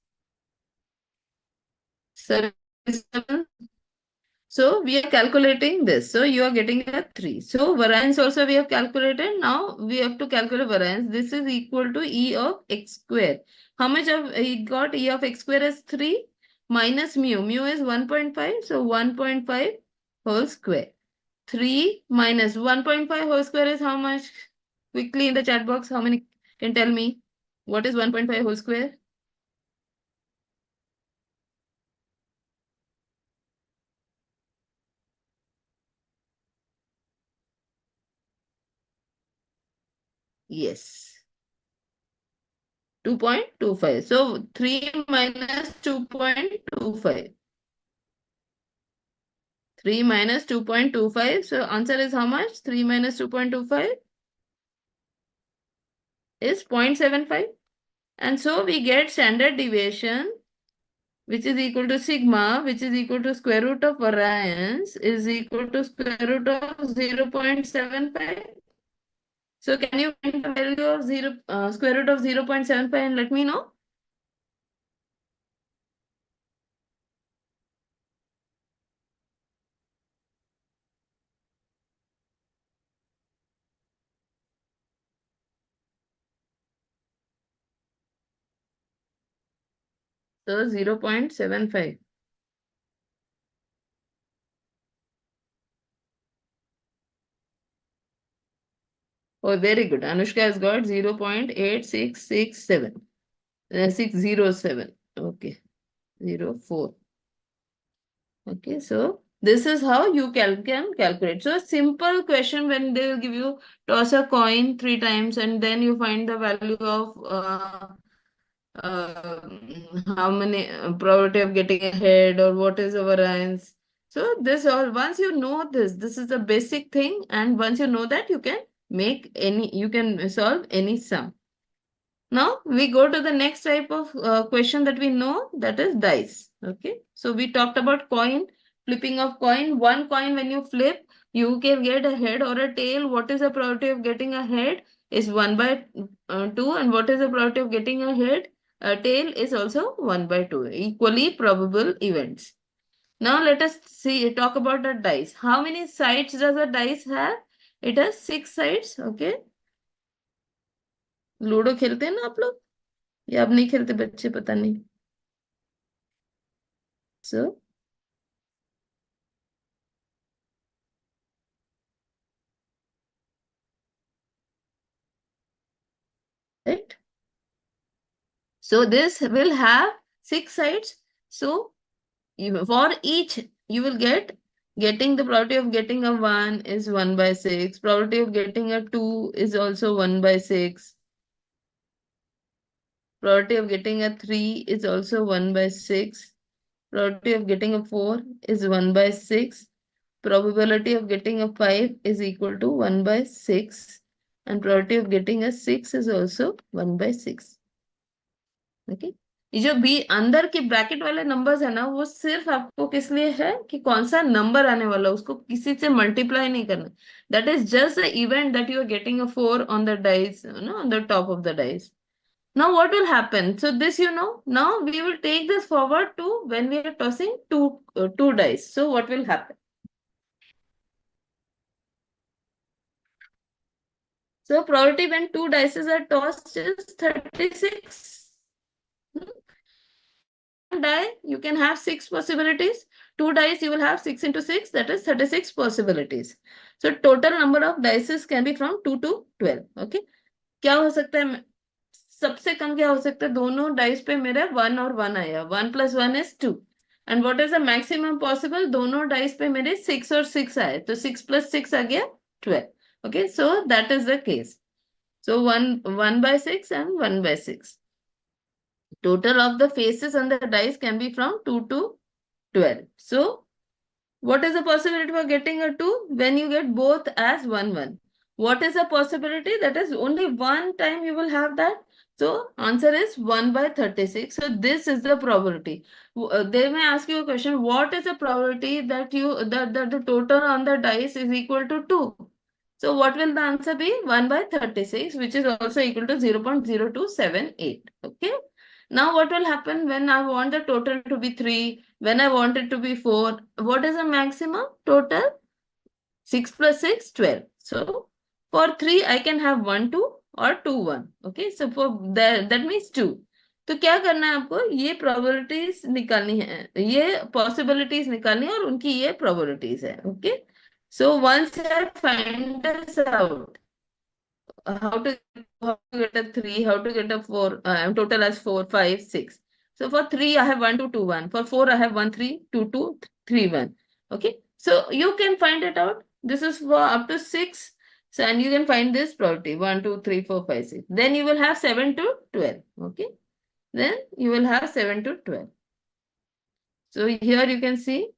So, so we are calculating this. So you are getting a 3. So variance also we have calculated. Now we have to calculate variance. This is equal to E of x square. How much of it got? E of x square is 3 minus mu. Mu is 1.5. So 1.5 whole square. 3 minus 1.5 whole square is how much? Quickly in the chat box, how many can tell me? What is 1.5 whole square? Yes. 2.25. So 3 minus 2.25. 3 minus 2.25. So answer is how much? 3 minus 2.25 is 0.75. And so we get standard deviation, which is equal to sigma, which is equal to square root of variance, is equal to square root of 0.75. So can you find the value of square root of 0.75 and let me know? So 0.75. Oh, very good. Anushka has got 0.8667. 607. Okay. 04. Okay. So this is how you can calculate. So simple question when they will give you toss a coin 3 times and then you find the value of how many probability of getting ahead or what is the variance. So this all once you know this is the basic thing, and once you know that you can you can solve any sum. Now we go to the next type of question that we know, that is dice. Okay. So we talked about coin, flipping of coin. One coin when you flip, you can get a head or a tail. What is the probability of getting a head is 1 by 2. And what is the probability of getting a head? A tail is also 1 by 2. Equally probable events. Now let us talk about the dice. How many sides does a dice have? It has 6 sides. Okay. Ludo खेलते हैं ना आप लोग, या अब नहीं खेलते बच्चे, पता नहीं. So, right. So this will have 6 sides. So for each you will getting the probability of getting a 1 is 1 by 6. Probability of getting a 2 is also 1 by 6. Probability of getting a 3 is also 1 by 6. Probability of getting a 4 is 1 by 6. Probability of getting a 5 is equal to 1 by 6. And probability of getting a 6 is also 1 by 6. Okay. ये जो B अंदर के bracket वाले numbers है ना, वो सिर्फ आपको किस लिए है कि कौन सा नंबर आने वाला है उसको किसी से मल्टीप्लाई नहीं करना. That is just the event that you are getting a 4 on the dice, no, on the top of the dice. Now what will happen? So this now we will take this forward to when we are tossing two dice. So what will happen? So probability when 2 dice are tossed is 36. Die, you can have 6 possibilities. 2 dice, you will have 6 into 6, that is 36 possibilities. So total number of dices can be from 2 to 12. Okay. क्या हो सकता है? सबसे कम क्या हो सकता है? दोनों डाइस पे मेरा 1 और 1 आया. 1 plus 1 is 2. And what is the maximum possible? दोनों डाइस पे मेरे 6 और 6 आए. तो 6 plus 6 आ गया 12. Okay. So that is the case. So 1 by 6 and 1 by 6. Total of the faces on the dice can be from 2 to 12. So, what is the possibility for getting a 2? When you get both as 1, 1. What is the possibility? That is only one time you will have that. So, answer is 1 by 36. So, this is the probability. They may ask you a question, what is the probability that that the total on the dice is equal to 2? So, what will the answer be? 1 by 36, which is also equal to 0.0278. Okay. Now what will happen when I want the total to be 3, when I want it to be 4? What is the maximum total? 6 plus 6, 12. So for 3, I can have 1, 2 or 2, 1. Okay, so for that means 2. तो क्या करना है आपको? ये probabilities निकालनी है, ये possibilities निकालनी है और उनकी ये प्रोबेबिलिटीज है. Okay, so once I find this out, how to get a 3, how to get a 4, total as 4, 5, 6. So for 3, I have 1, 2, 2, 1. For 4, I have 1, 3, 2, 2, 3, 1. Okay. So you can find it out. This is for up to 6. So, and you can find this probability 1, 2, 3, 4, 5, 6. Then you will have 7 to 12. Okay. Then you will have 7 to 12. So here you can see.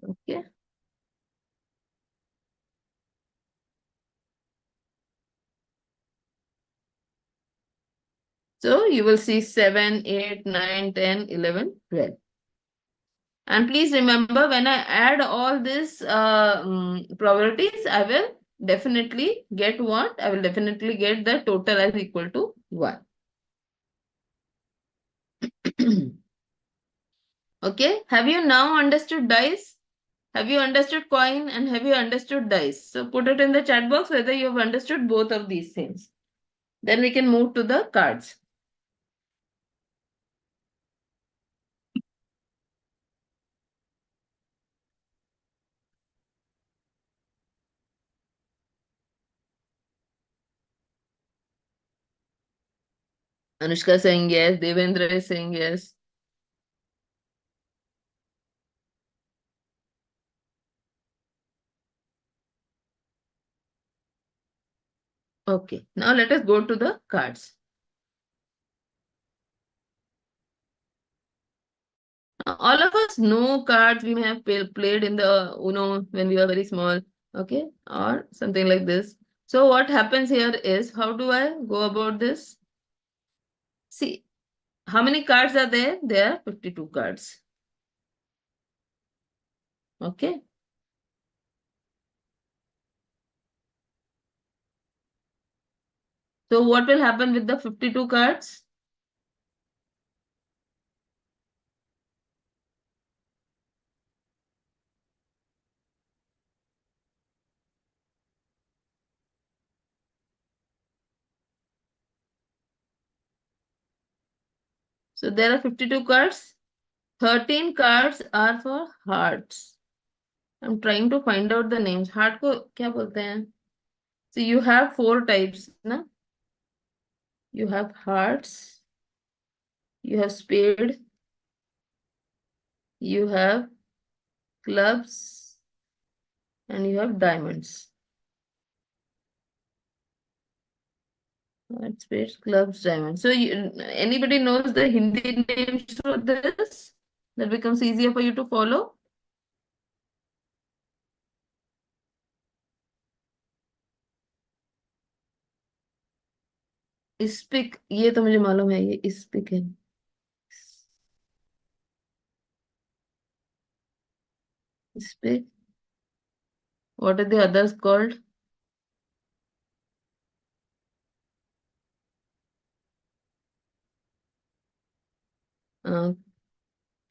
Okay. So you will see 7, 8, 9, 10, 11, 12. And please remember, when I add all these probabilities, I will definitely get what? I will definitely get the total as equal to 1. Okay, have you now understood dice? Have you understood coin and have you understood dice? So put it in the chat box whether you have understood both of these things. Then we can move to the cards. Anushka saying yes, Devendra is saying yes. Okay, now let us go to the cards. All of us know cards. We may have played in the Uno when we were very small, okay, or something like this. So what happens here is, how do I go about this? See, how many cards are there? There are 52 cards. Okay. So what will happen with the 52 cards? So there are 52 cards. 13 cards are for hearts. I'm trying to find out the names. Heart को क्या बोलते हैं? So you have 4 types, na? You have hearts, you have spade, you have clubs, and you have diamonds. Hearts, spades, clubs, diamonds. So anybody knows the Hindi names for this? That becomes easier for you to follow. Ispic, ये तो मुझे मालूम है, ये ispic है. Ispic. What are the others called?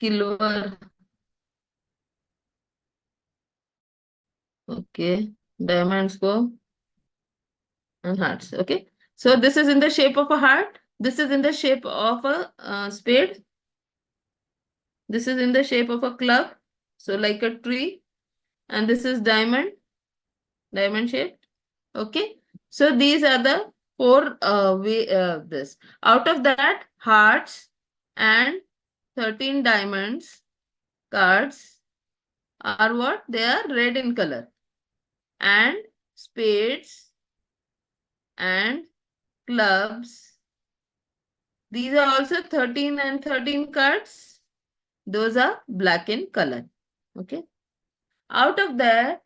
Kilor. Okay. Diamonds go and hearts. Okay. So this is in the shape of a heart. This is in the shape of a spade. This is in the shape of a club. So like a tree. And this is diamond shaped. Okay. So these are the 4 this. Out of that, hearts and 13 diamonds cards are what? They are red in color. And spades and clubs. These are also 13 and 13 cards. Those are black in color. Okay. Out of that,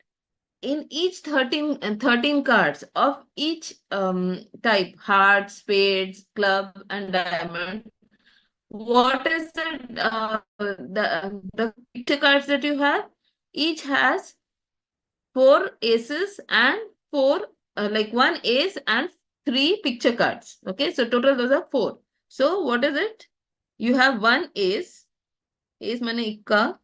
in each 13 and 13 cards of each type, heart, spades, club, and diamond, what is the picture cards that you have? each has 4 aces and four, like 1 ace and 3 picture cards. Okay, so total those are 4. So what is it? You have 1 ace, ace mane ikka,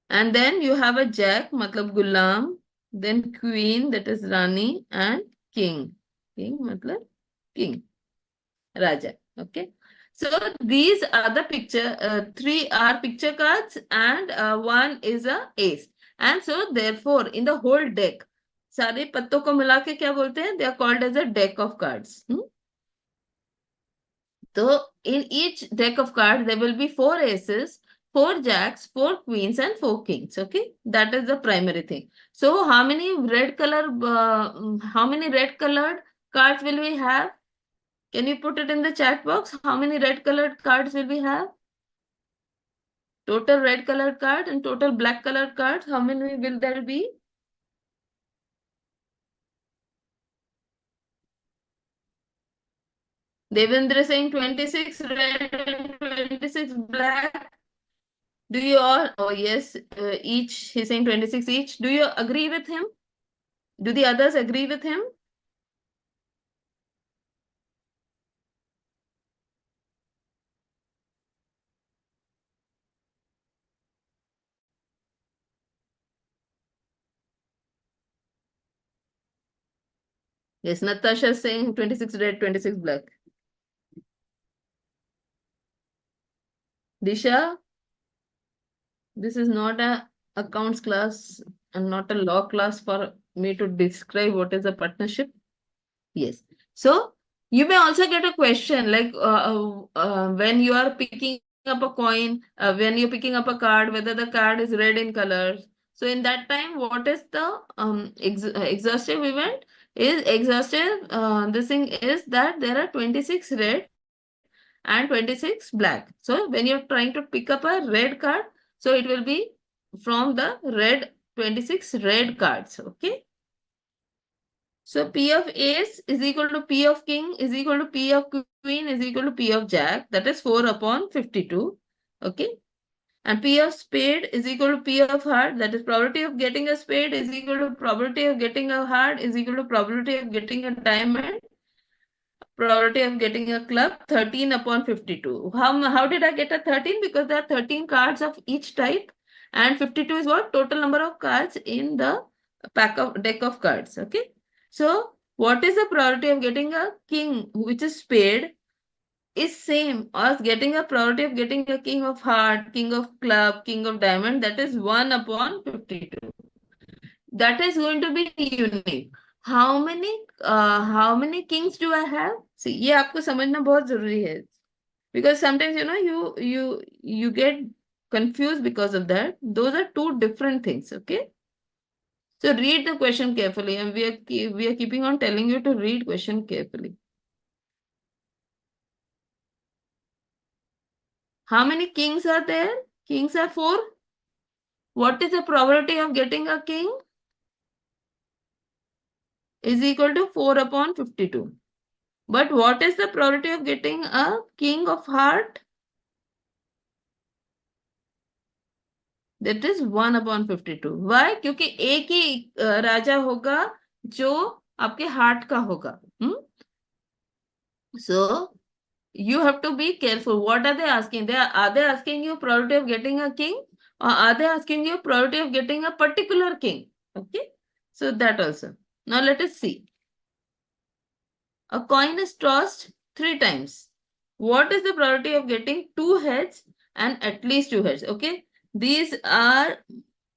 and then you have a jack, matlab gulam, then queen, that is Rani, and king. King matlab king, Raja. Okay. So these are the picture, 3 are picture cards and 1 is a ace. And so therefore in the whole deck, सारे पत्तों को मिला के क्या बोलते हैं? They are called as a deck of cards. So in each deck of cards, there will be 4 aces, 4 jacks, 4 queens, and 4 kings. Okay, that is the primary thing. So how many red colored cards will we have? Can you put it in the chat box? How many red colored cards will we have? Total red colored card and total black colored cards. How many will there be? Devendra saying 26 red and 26 black. Do you all? Oh yes, each. He's saying 26 each. Do you agree with him? Do the others agree with him? Yes, Natasha is saying 26 red, 26 black. Disha, this is not a accounts class and not a law class for me to describe what is a partnership. Yes. So you may also get a question like when you are picking up a coin, when you're picking up a card, whether the card is red in colors. So in that time, what is the exhaustive event? Is exhaustive, this thing is that there are 26 red and 26 black. So when you're trying to pick up a red card, so it will be from the red 26 red cards. Okay. So P of ace is equal to P of king is equal to P of queen is equal to P of jack. That is 4 upon 52. Okay. And P of spade is equal to P of heart. That is probability of getting a spade is equal to probability of getting a heart is equal to probability of getting a diamond. Probability of getting a club 13 upon 52. How did I get a 13? Because there are 13 cards of each type. And 52 is what? Total number of cards in the deck of cards. Okay. So what is the probability of getting a king, which is spade, is same as getting a probability of getting a king of heart, king of club, king of diamond. That is 1 upon 52. That is going to be unique. How many kings do I have? See, ये आपको समझना बहुत जरूरी है. Because sometimes you get confused because of that. Those are two different things. Okay. So read the question carefully, and we are keeping on telling you to read question carefully. How many kings are there? Kings are 4. What is the probability of getting a king? Is equal to 4 upon 52. But what is the probability of getting a king of heart? That is 1 upon 52. Why? क्योंकि एक ही राजा होगा जो आपके heart का होगा. So you have to be careful. What are they asking? Are they asking you probability of getting a king, or are they asking you probability of getting a particular king? Okay. So that also. Now let us see. A coin is tossed 3 times. What is the probability of getting 2 heads and at least 2 heads? Okay. These are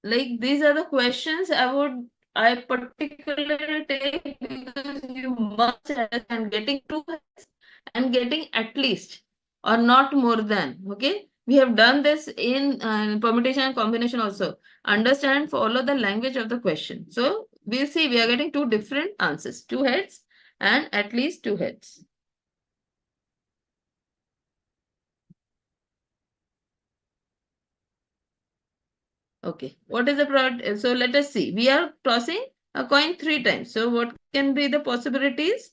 the questions I particularly take because you must understand getting 2 heads and getting at least or not more than. Okay. We have done this in permutation and combination also. Understand, follow the language of the question. So we'll see we are getting 2 different answers. 2 heads and at least 2 heads. Okay, what is the product? So let us see. We are tossing a coin 3 times. So what can be the possibilities?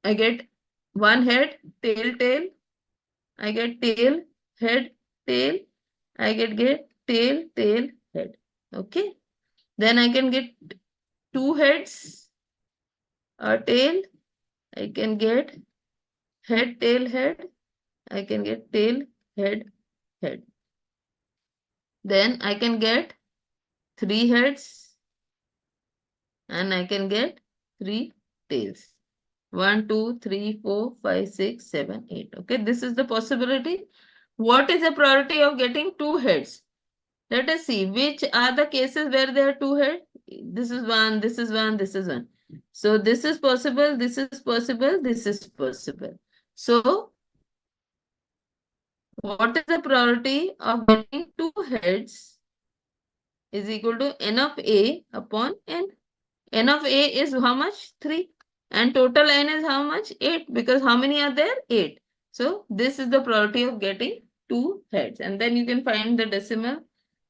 I get 1 head, tail, tail. I get tail, head, tail. I get tail, tail, head. Okay. Then I can get two heads, a tail. I can get head, tail, head. I can get tail, head, head. Then I can get three heads and I can get three tails. 1, 2, 3, 4, 5, 6, 7, 8. Okay, this is the possibility. What is the probability of getting two heads? Let us see which are the cases where there are two heads. This is one, this is one, this is one. So this is possible, this is possible, this is possible. So what is the probability of getting two heads is equal to n of a upon n. N of a is how much? 3. And total n is how much? 8. Because how many are there? 8. So this is the probability of getting two heads. And then you can find the decimal.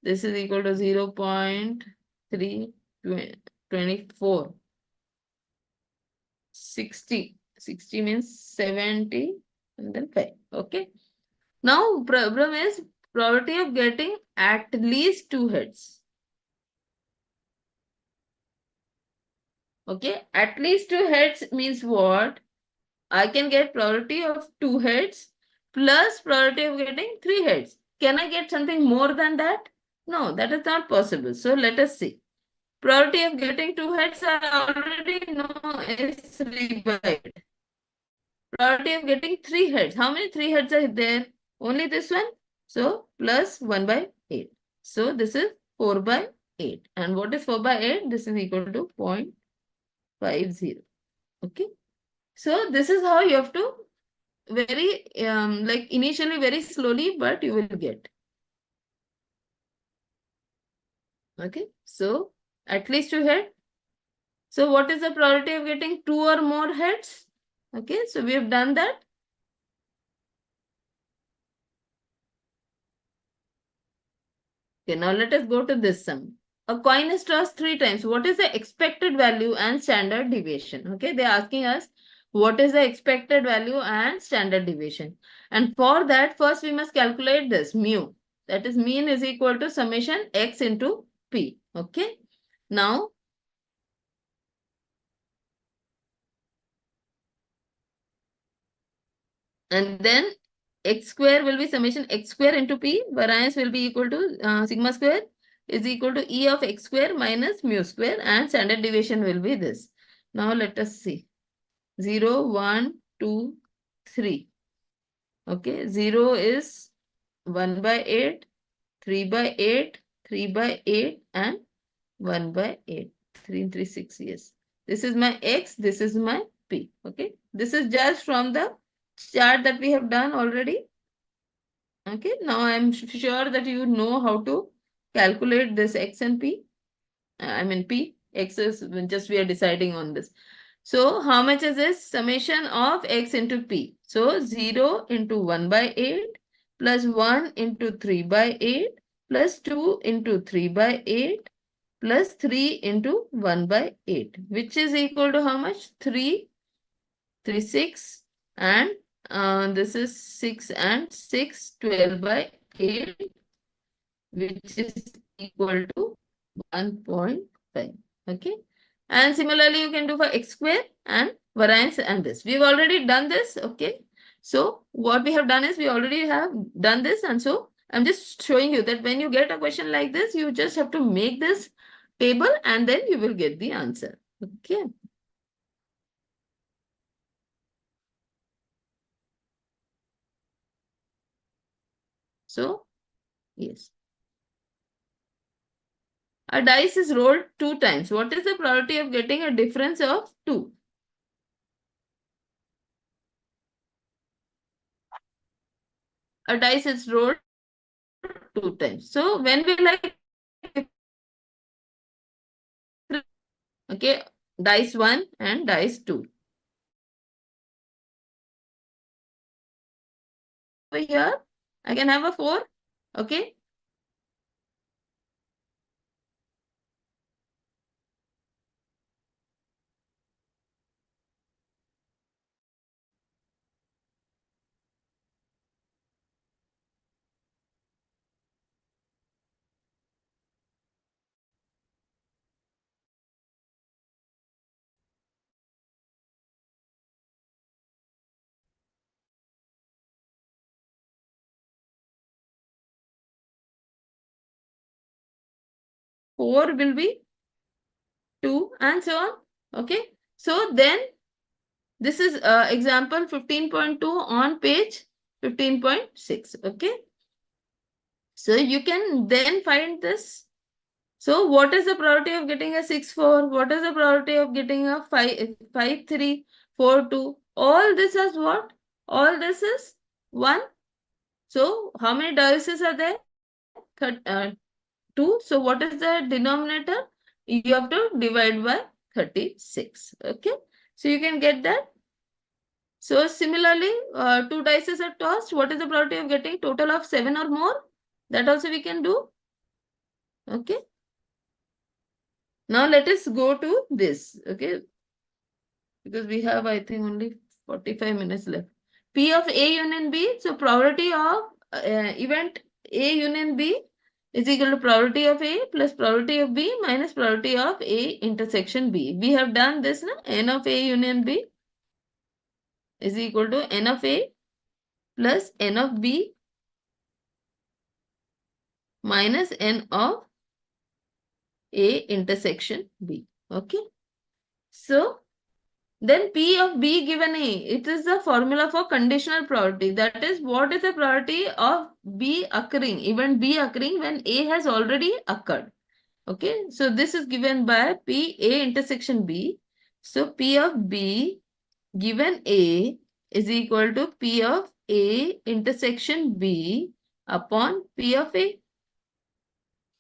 This is equal to 0.324. 60. 60 means 70 and then 5. Okay. Now problem is probability of getting at least two heads. Okay. At least two heads means what? I can get probability of two heads plus probability of getting three heads. Can I get something more than that? No, that is not possible. So let us see. Probability of getting two heads I already know is 3 by 8. Probability of getting three heads. How many three heads are there? Only this one. So plus 1 by 8. So this is 4 by 8. And what is 4 by 8? This is equal to 0.50. Okay. So this is how you have to very like initially very slowly, but you will get. Okay. So at least two head. So what is the probability of getting two or more heads? Okay. So we have done that. Okay. Now let us go to this sum. A coin is tossed 3 times. What is the expected value and standard deviation? Okay. They're asking us what is the expected value and standard deviation. And for that, first we must calculate this mu. That is mean is equal to summation x into p. Okay. Now, and then x square will be summation x square into p. Variance will be equal to sigma square is equal to e of x square minus mu square, and standard deviation will be this. Now let us see. 0, 1, 2, 3. Okay, 0 is 1 by 8, 3 by 8, 3 by 8 and 1 by 8. 3 and 3, 6, yes. This is my x, this is my p. Okay, this is just from the chart that we have done already. Okay, now I'm sure that you know how to calculate this x and p. I mean p, x is just we are deciding on this. So how much is this? Summation of x into p. So 0 into 1 by 8 plus 1 into 3 by 8 plus 2 into 3 by 8 plus 3 into 1 by 8, which is equal to how much? 3, 3, 6 and this is 6 and 6, 12 by 8, which is equal to 1.5. Okay. And similarly, you can do for x square and variance and this. We've already done this. Okay. So what we have done is we already have done this. And so I'm just showing you that when you get a question like this, you just have to make this table and then you will get the answer. Okay. So, yes. A dice is rolled 2 times. What is the probability of getting a difference of 2? A dice is rolled 2 times. So when we like, okay, dice 1 and dice 2. Over here, I can have a 4. Okay. 4 will be 2 and so on. Okay. So then this is example 15.2 on page 15.6. Okay. So you can then find this. So what is the probability of getting a 6, 4? What is the probability of getting a 5, 5, 3, 4, 2? All this is what? All this is 1. So how many divisors are there? 2. So what is the denominator? You have to divide by 36. Okay. So you can get that. So similarly, 2 dice are tossed. What is the probability of getting total of 7 or more? That also we can do. Okay. Now let us go to this. Okay. Because we have, I think, only 45 minutes left. P of A union B. So probability of event A union B is equal to probability of A plus probability of B minus probability of A intersection B. We have done this, na? N of A union B is equal to N of A plus N of B minus N of A intersection B. Okay. So then P of B given A, it is the formula for conditional probability. That is, what is the probability of B occurring, event B occurring when A has already occurred. Okay, so this is given by P A intersection B. So P of B given A is equal to P of A intersection B upon P of A.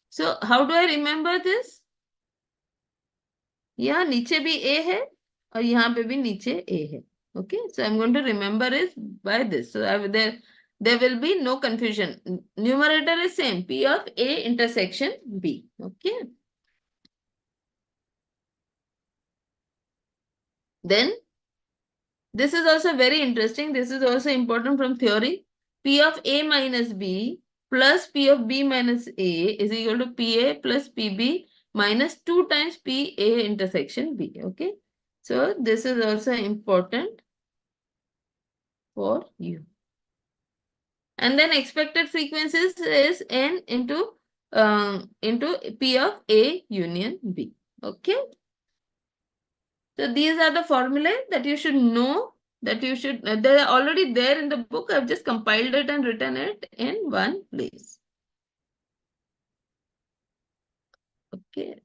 So how do I remember this? यहाँ नीचे भी A है और यहाँ पे भी नीचे A है. Okay, so I'm going to remember it by this. So there will be no confusion. Numerator is same, P of A intersection B. Okay. Then this is also very interesting. This is also important from theory. P of A minus B plus P of B minus A is equal to PA plus PB minus 2 times PA intersection B. Okay. So this is also important for you. And then expected frequencies is N into P of A union B. Okay. So these are the formulae that you should know, that you should, they are already there in the book. I've just compiled it and written it in one place. Okay.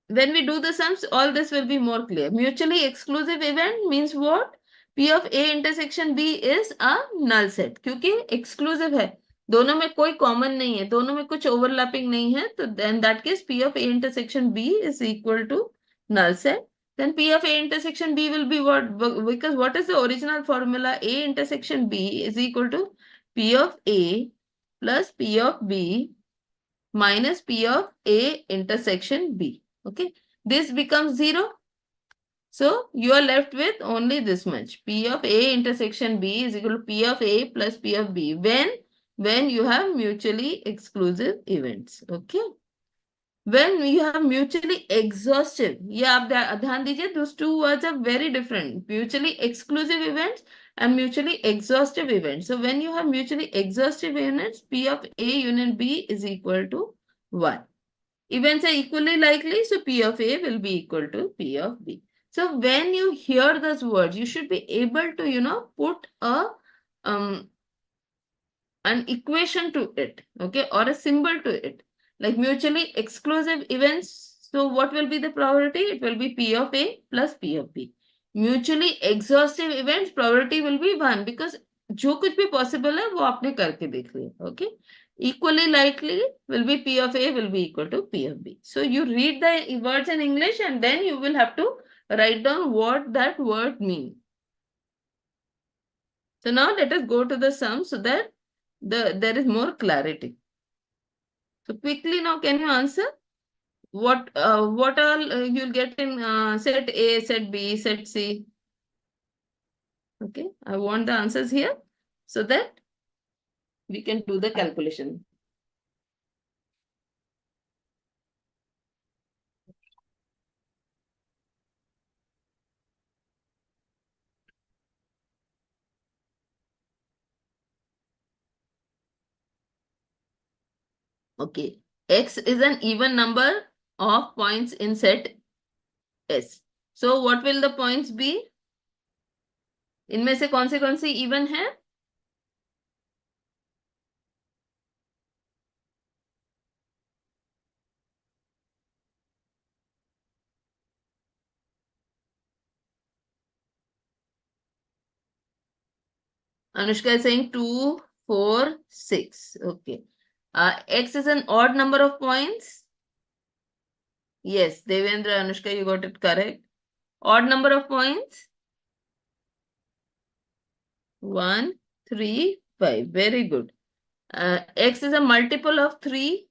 When we do the sums, all this will be more clear. Mutually exclusive event means what? P of A intersection B is a null set. क्योंकि exclusive है, दोनों में कोई common नहीं है, दोनों में कुछ overlapping नहीं है, तो then that case P of A intersection B is equal to null set. Then P of A intersection B will be what? Because what is the original formula? A intersection B is equal to P of A plus P of B minus P of A intersection B. Okay, this becomes 0. So you are left with only this much. P of A intersection B is equal to P of A plus P of B when you have mutually exclusive events. Okay. When you have mutually exhaustive, ये आप ध्यान दीजिए, those two words are very different. Mutually exclusive events and mutually exhaustive events. So when you have mutually exhaustive events, P of A union B is equal to 1. Events are equally likely, so P of A will be equal to P of B. So when you hear those words, you should be able to, put an equation to it, okay, or a symbol to it, like mutually exclusive events. So what will be the probability? It will be P of A plus P of B. Mutually exhaustive events, probability will be 1, because जो कुछ भी possible है वो आपने करके देख लिया. Okay. Equally likely will be P of A will be equal to P of B. So you read the words in English and then you will have to write down what that word means. So now let us go to the sum so that there is more clarity. So quickly now, can you answer what all you'll get in set A, set B, set C? Okay, I want the answers here so that we can do the calculation. Okay, X is an even number. of points in set S. So what will the points be? इनमें से कौन see even है? Anushka is saying 2, 4, 6. Okay. X is an odd number of points. Yes, Devendra, Anushka, you got it correct. Odd number of points. 1, 3, 5. Very good. X is a multiple of 3.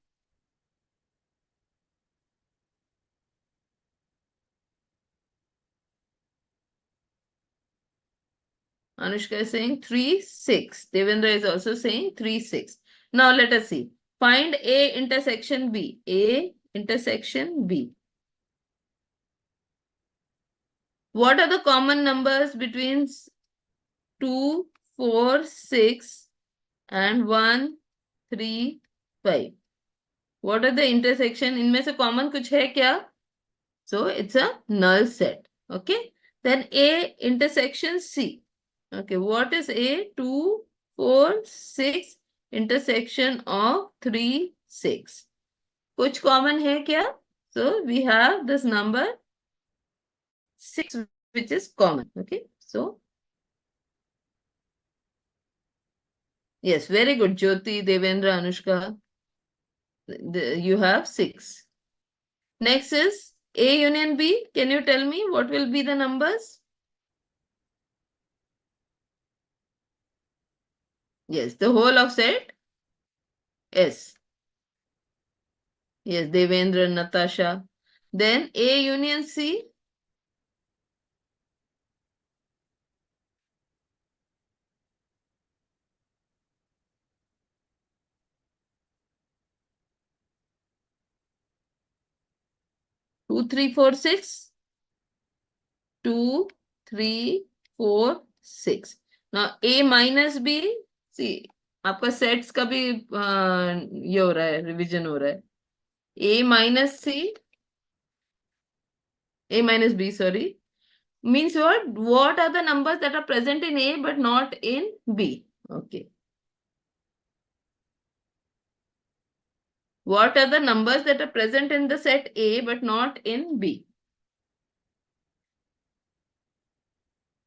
Anushka is saying 3, 6. Devendra is also saying 3, 6. Now let us see. Find A intersection B. A intersection B. What are the common numbers between 2, 4, 6 and 1, 3, 5? What are the intersection? इनमें से common कुछ है क्या? So it's a null set. Okay. Then A intersection C. Okay. What is A? 2, 4, 6 intersection of 3, 6. कुछ common है क्या? So we have this number 6 which is common. Okay. So yes, very good. Jyoti, Devendra, Anushka. You have 6. Next is A union B. Can you tell me what will be the numbers? Yes, the whole of set S. Yes, Devendra, Natasha. Then A union C. 2, 3, 4, 6. 2, 3, 4, 6. Now A minus B. See, आपका sets का भी ये हो रहा है, revision हो रहा है. A minus C. A minus B, sorry. Means what? What are the numbers that are present in A but not in B? Okay. What are the numbers that are present in the set A but not in B?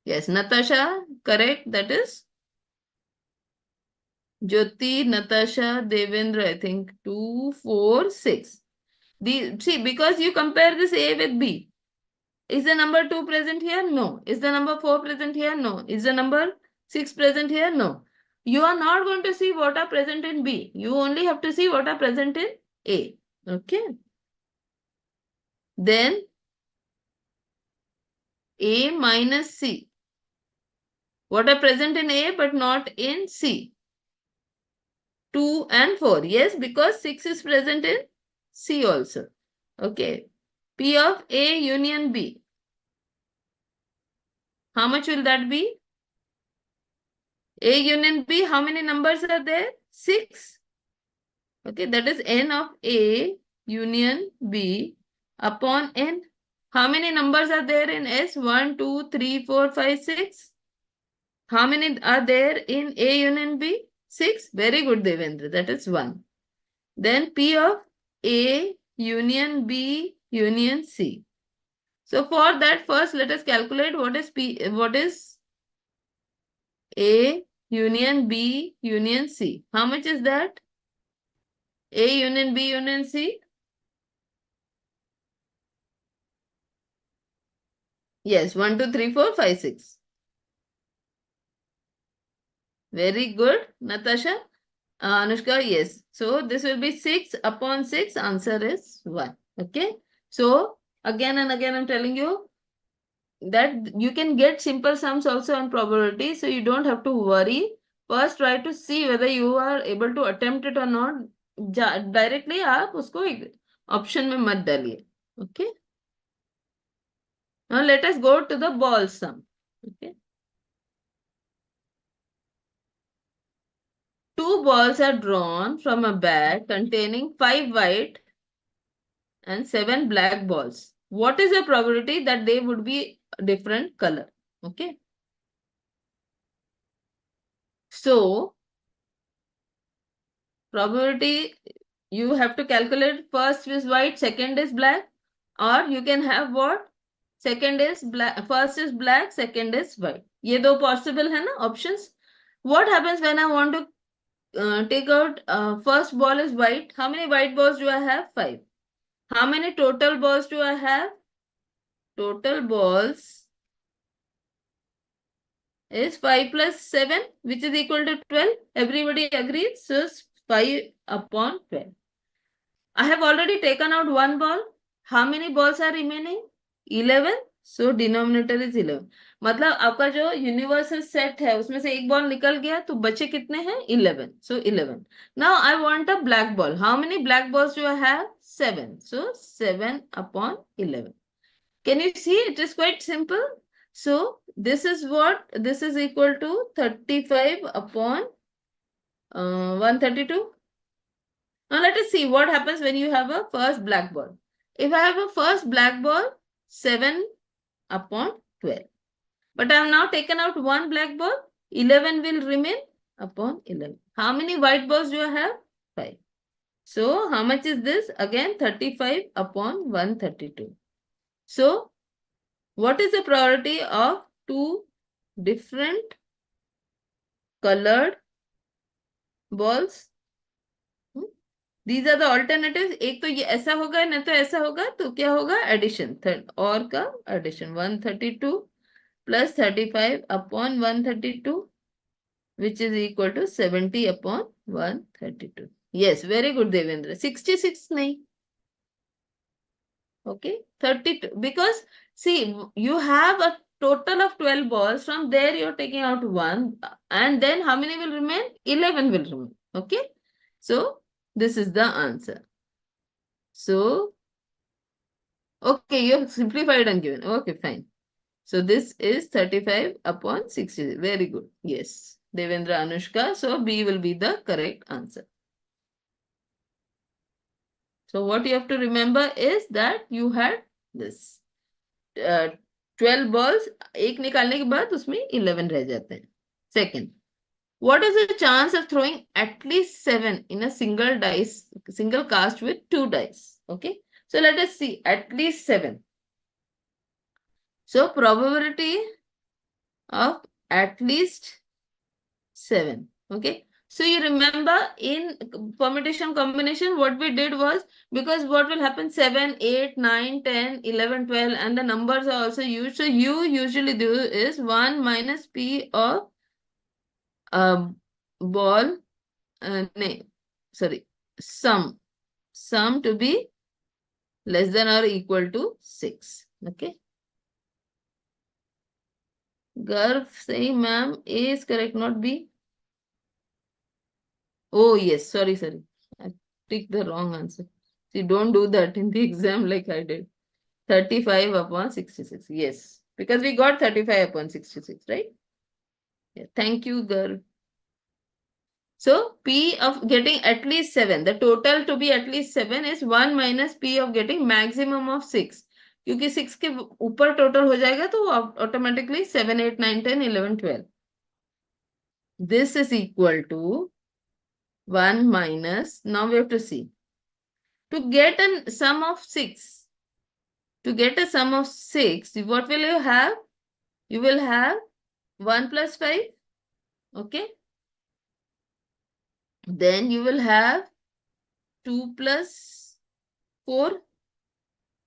Yes, Natasha, correct. That is Jyoti, Natasha, Devendra, I think 2, 4, 6. See, because you compare this A with B. Is the number 2 present here? No. Is the number 4 present here? No. Is the number 6 present here? No. You are not going to see what are present in B. You only have to see what are present in A. Okay. Then A minus C. What are present in A but not in C? 2 and 4. Yes, because 6 is present in C also. Okay. P of A union B. How much will that be? A union B, how many numbers are there? 6. Okay, that is n of A union B upon n. How many numbers are there in S? 1, 2, 3, 4, 5, 6. How many are there in A union B? 6. Very good, Devendra. That is 1. Then P of A union B union C. So for that, first let us calculate what is A union B union C. How much is that? A union B union C? Yes, 1, 2, 3, 4, 5, 6. Very good, Natasha. Anushka, yes. So this will be 6 upon 6. Answer is 1. Okay. So again and again I'm telling you that you can get simple sums also on probability. So you don't have to worry. First try to see whether you are able to attempt it or not. Directly आप उसको option में मत डालिए. Okay. Now let us go to the ball sum. Okay. Two balls are drawn from a bag containing 5 white and 7 black balls. What is the probability that they would be different color? Okay. So, probability, you have to calculate first is white, second is black, or you can have what? Second is black, first is black, second is white. ये दो possible है ना options. What happens when I want to take out first ball is white? How many white balls do I have? 5. How many total balls do I have? Total balls is 5 plus 7, which is equal to 12. Everybody agrees. So 5 upon 12. I have already taken out one ball. How many balls are remaining? 11. So denominator is 11. मतलब आपका जो universal set है उसमें से एक ball निकल गया तो बचे कितने हैं? 11. So 11. Now I want a black ball. How many black balls do I have? 7. So 7 upon 11. Can you see? It is quite simple. So this is what? This is equal to 35 upon 132. Now let us see what happens when you have a first black ball. If I have a first black ball, 7 upon 12. But I have now taken out one black ball, 11 will remain upon 11. How many white balls do I have? 5. So how much is this? Again 35 upon 132. So what is the probability of two different colored balls? These are the alternatives. एक तो ये ऐसा होगा नहीं तो ऐसा होगा तो क्या होगा? एडिशन और का addition 132 plus 35 upon 132 which is equal to 70 upon 132. Yes, very good Devendra. 66 nahi. Okay, 32 because see you have a total of 12 balls. From there you're taking out one and then how many will remain? 11 will remain. Okay, so this is the answer. So okay, you have simplified and given. Okay, fine. So this is 35 upon 60. Very good. Yes. Devendra Anushka. So B will be the correct answer. So what you have to remember is that you had this 12 balls. एक निकालने के बाद उसमें 11 रह जाते हैं. Second, what is the chance of throwing at least 7 in a single cast with 2 dice? Okay. So let us see at least 7. So probability of at least 7. Okay. So you remember in permutation combination, what we did was, because what will happen 7, 8, 9, 10, 11, 12 and the numbers are also used. So you usually do is 1 minus P of ball, sum to be less than or equal to 6. Okay. Garv saying ma'am A is correct, not B. Oh, yes. Sorry. I picked the wrong answer. See, don't do that in the exam like I did. 35 upon 66. Yes. Because we got 35 upon 66, right? Yeah. Thank you, girl. So, P of getting at least 7. The total to be at least 7 is 1 minus P of getting maximum of 6. क्योंकि 6 के ऊपर total हो जाएगा तो automatically 7, 8, 9, 10, 11, 12. This is equal to 1 minus, now we have to see. To get a sum of 6, what will you have? You will have 1 plus 5, okay? Then you will have 2 plus 4,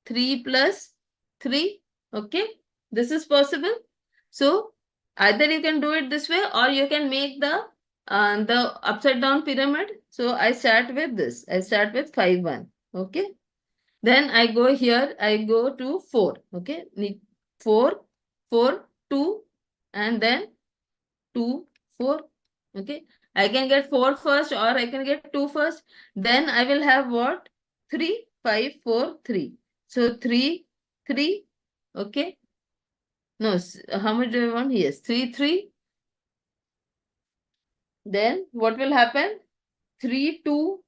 3 plus 3, okay? This is possible. So, either you can do it this way or you can make the upside down pyramid. So, I start with this. I start with 5, 1, okay? Then I go here, I go to 4, okay? 4, 4, 2, and then 2, 4, okay? I can get 4 first or I can get 2 first. Then I will have what? 3, 5, 4, 3. So 3, 3, okay? No, how much do I want? Yes, 3, 3. Then what will happen? 3, 2,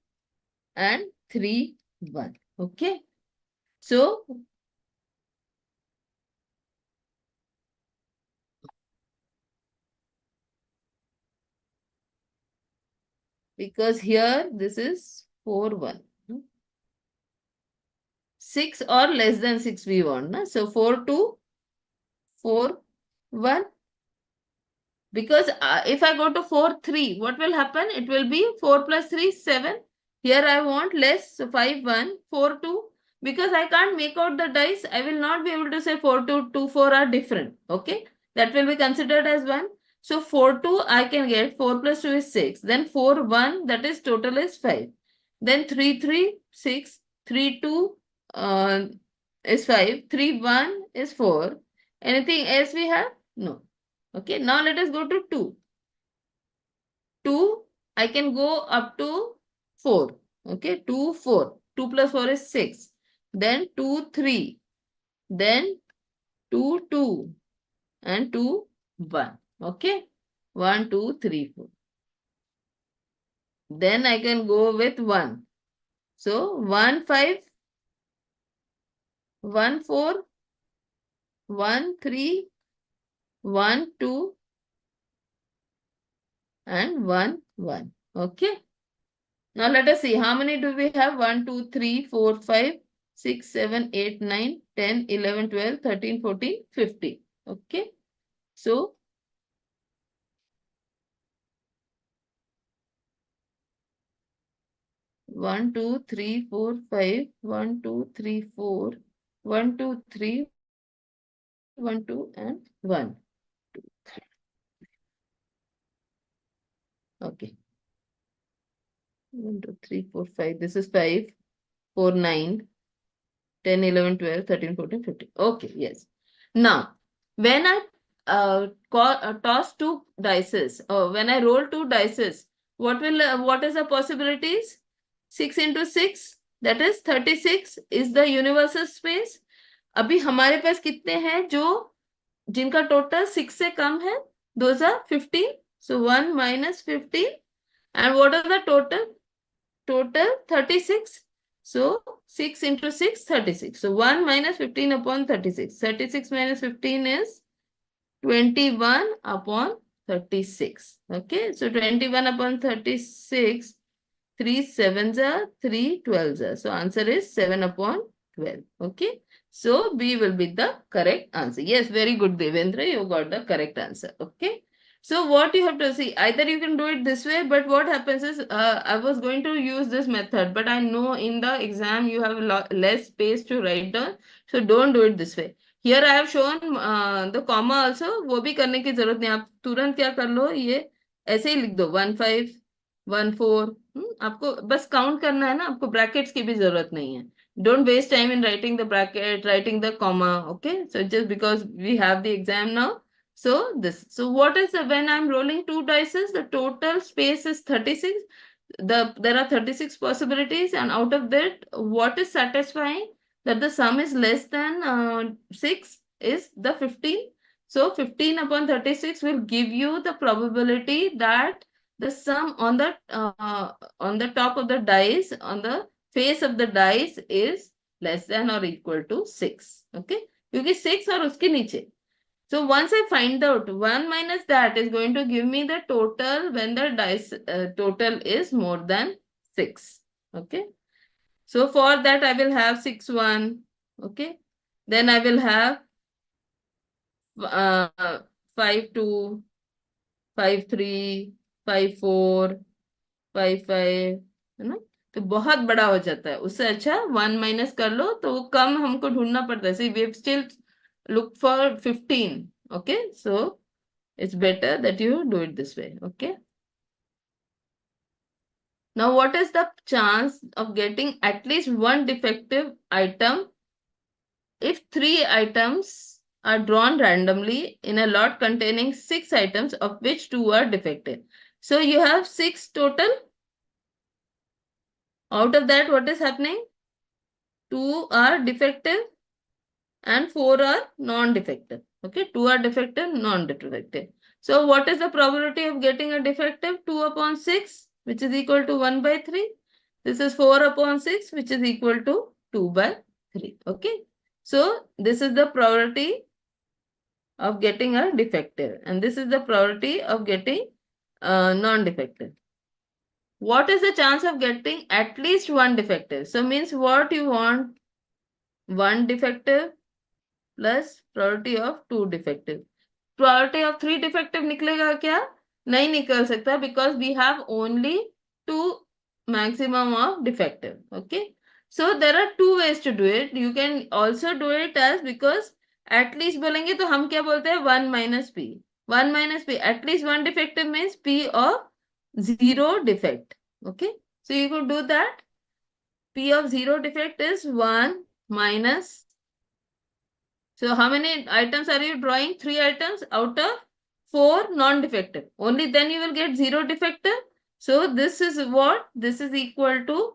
and 3, 1, okay? So because here this is 4, 1. 6 or less than 6 we want. Na? So 4, 2, 4, 1. Because if I go to 4, 3, what will happen? It will be 4 plus 3, 7. Here I want less. So 5, 1, 4, 2. Because I can't make out the dice, I will not be able to say 4, 2, 2, 4 are different. Okay. That will be considered as 1. So 4, 2, I can get 4 plus 2 is 6. Then 4, 1, that is total is 5. Then 3, 3, 6. 3, 2 is 5. 3, 1 is 4. Anything else we have? No. Okay, now let us go to 2. 2, I can go up to 4. Okay, 2, 4. 2 plus 4 is 6. Then 2, 3. Then 2, 2. And 2, 1. Okay, 1, 2, 3, 4. Then I can go with 1. So 1, 5. 1, 4. 1, 3. 1, 2. And 1, 1. Okay. Now let us see how many do we have? 1, 2, 3, 4, 5, 6, 7, 8, 9, 10, 11, 12, 13, 14, 15. Okay. So 1, 2, 3, 4, 5, 1, 2, 3, 4, 1, 2, 3, 1, 2, and 1. Okay. 1, 2, 3, 4, 5. This is 5, 4, 9, 10, 11, 12, 13, 14, 15. Okay, yes. Now, when I toss two dices, or when I roll two dices, what is the possibilities? 6 into 6, that is 36 is the universal space. अभी हमारे पास कितने हैं जो जिनका total 6 से कम है? Those are 15. So 1 minus 15. And what are the total? Total 36. So 6 into 6, 36. So 1 minus 15 upon 36. 36 minus 15 is 21 upon 36. Okay. So 21 upon 36. 3 sevens are 3 12s are. So answer is 7 upon 12. Okay. So B will be the correct answer. Yes, very good, Devendra. You got the correct answer. Okay. So what you have to see, either you can do it this way, but what happens is, I was going to use this method, but I know in the exam you have a lot less space to write down. So don't do it this way. Here I have shown the comma also. वो भी करने की जरूरत नहीं, आप तुरंत क्या कर लो, ये ऐसे ही लिख दो 1 5 1 4. आपको बस काउंट करना है ना, आपको ब्रैकेट्स की भी जरूरत नहीं है. Don't waste time in writing the bracket, writing the comma. Okay, so just because we have the exam now. So this. So what is the, when I'm rolling two dices, the total space is 36. There are 36 possibilities, and out of that, what is satisfying that the sum is less than 6 is the 15. So 15 upon 36 will give you the probability that the sum on the top of the dice, on the face of the dice, is less than or equal to 6. Okay, क्योंकि 6 और उसके नीचे. So once I find out 1 minus that is going to give me the total when the dice total is more than 6. Okay. So for that I will have 6 1. Okay. Then I will have 5 2, 5 3, 5 4, 5 5. है ना. तो बहुत बड़ा हो जाता है, उससे अच्छा 1 माइनस कर लो तो वो कम हमको ढूंढना पड़ता है. सी we still look for 15. Okay, so it's better that you do it this way. Okay. Now, what is the chance of getting at least one defective item if 3 items are drawn randomly in a lot containing 6 items, of which 2 are defective? So you have 6 total. Out of that, what is happening? 2 are defective and 4 are non-defective. Okay, 2 are defective, non-defective. So what is the probability of getting a defective? 2 upon 6, which is equal to 1 by 3. This is 4 upon 6, which is equal to 2 by 3. Okay. So this is the probability of getting a defective, and this is the probability of getting non-defective. What is the chance of getting at least one defective? So means what you want, one defective plus probability of two defective. Probability of three defective निकलेगा क्या? नहीं निकल सकता, because we have only two maximum of defective. Okay. So there are two ways to do it. You can also do it as, because at least बोलेंगे तो हम क्या बोलते हैं, 1 minus p. 1 minus p. At least one defective means p of zero defect. Okay. So you could do that. P of zero defect is 1 minus. So how many items are you drawing? 3 items out of 4 non-defective. Only then you will get 0 defective. So this is what? This is equal to.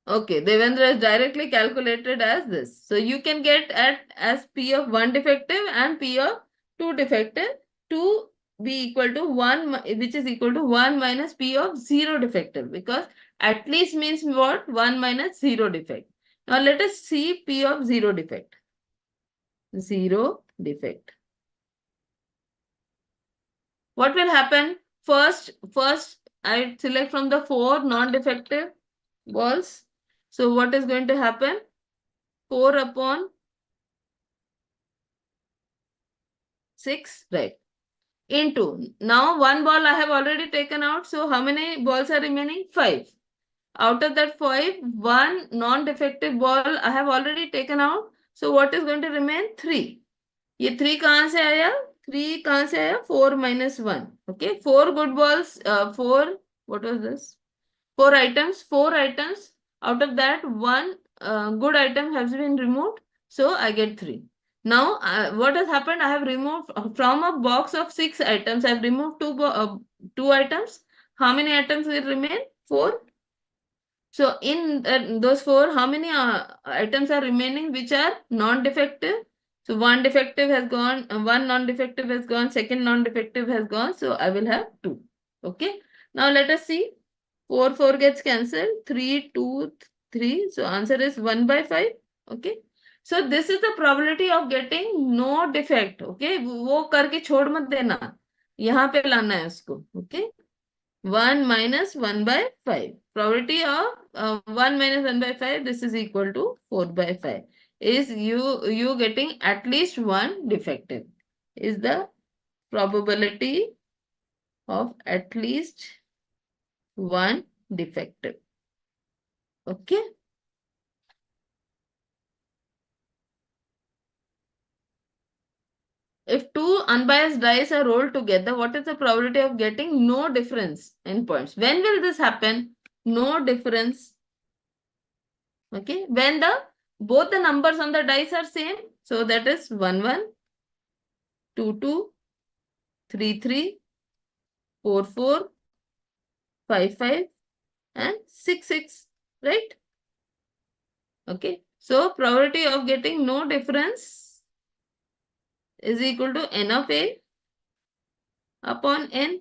Okay, Devendra is directly calculated as this. So you can get as P of 1 defective and P of 2 defective to be equal to 1, which is equal to 1 minus P of 0 defective, because at least means what? 1 minus 0 defect. Now let us see P of 0 defect. 0 defect. What will happen? First I select from the 4 non-defective balls. So what is going to happen? 4 upon 6, right? Into, now one ball I have already taken out. So how many balls are remaining? 5. Out of that 5, one non-defective ball I have already taken out. So what is going to remain? 3. ये 3 कहाँ से आया? 3 कहाँ से आया? 4 minus 1. Okay, 4 good balls, 4, what was this? 4 items, 4 items. Out of that, one good item has been removed. So I get 3. Now, what has happened? I have removed from a box of 6 items. I have removed 2 items. How many items will remain? 4. So in those 4, how many items are remaining which are non-defective? So one defective has gone, one non-defective has gone, second non-defective has gone. So I will have 2. Okay. Now let us see. 4, 4 gets cancelled. 3, 2, 3. So answer is 1 by 5. Okay. So this is the probability of getting no defect. Okay. वो करके छोड़ मत देना. यहाँ पे लाना है उसको. Okay. 1 minus 1 by 5. Probability of 1 minus 1 by 5, this is equal to 4 by 5. Is you getting at least one defective. Is the probability of at least one defective. Okay. If two unbiased dice are rolled together, what is the probability of getting no difference in points? When will this happen? No difference. Okay. When both the numbers on the dice are same. So that is 1, 1, 2, 2, 3, 3, 4, 4, 5, 5, and 6, 6. Right? Okay. So probability of getting no difference is equal to n of a upon n.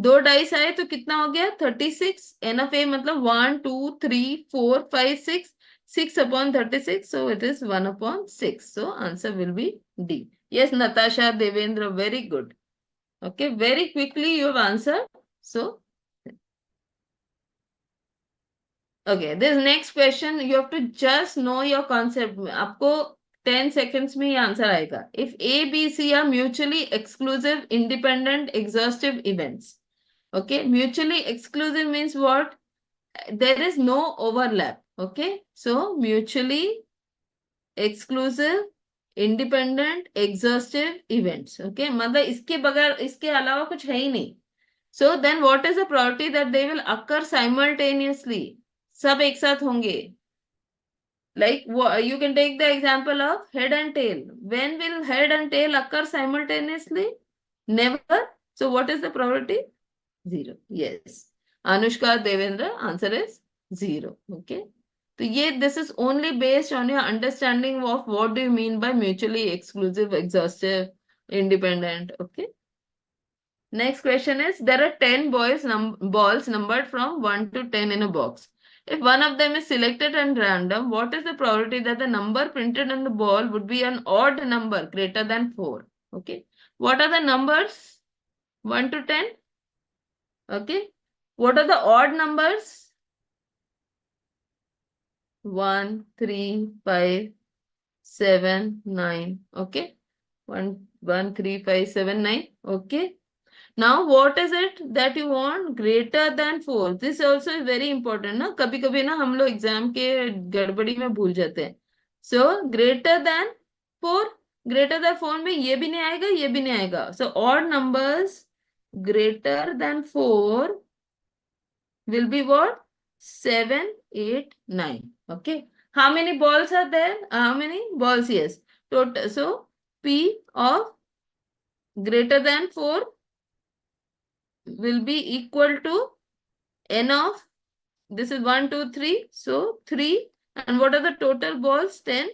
2 dice आए तो कितना हो गया? 36. N of ए मतलब 1, 2, 3, 4, 5, 6. 6 upon 36. So it is 1 upon 6. So answer will be D. Yes, Natasha, Devendra, very good. Okay, very quickly you have answered. So, okay, this next question, you have to just know your concept. आपको 10 seconds में ये answer आएगा. If A, B, C are mutually exclusive, independent, exhaustive events. Okay, mutually exclusive means what? There is no overlap. Okay, so mutually exclusive, independent, exhaustive events. Okay, मतलब इसके बगैर, इसके अलावा कुछ है ही नहीं. So then what is the probability that they will occur simultaneously? सब एक साथ होंगे. Like you can take the example of head and tail. When will head and tail occur simultaneously? Never. So what is the probability? 0. Yes. Anushka, Devendra, answer is 0. Okay. So this is only based on your understanding of what do you mean by mutually exclusive, exhaustive, independent. Okay. Next question is, there are 10 balls numbered from 1 to 10 in a box. If one of them is selected and random, what is the probability that the number printed on the ball would be an odd number greater than 4? Okay. What are the numbers? 1 to 10? Okay. What are the odd numbers? 1, 3, 5, 7, 9. Okay. 1, 1, 3, 5, 7, 9. Okay. Now what is it that you want greater than 4? This also is very important ना. कभी कभी ना हम लोग exam के गड़बड़ी में भूल जाते हैं. So greater than 4, greater than 4 में ये भी नहीं आएगा, ये भी नहीं आएगा. So odd numbers greater than 4 will be what? 7, 8, 9. Okay. How many balls are there? How many balls? Yes. Total. So P of greater than 4 will be equal to n of, this is 1, 2, 3. So 3. And what are the total balls? 10.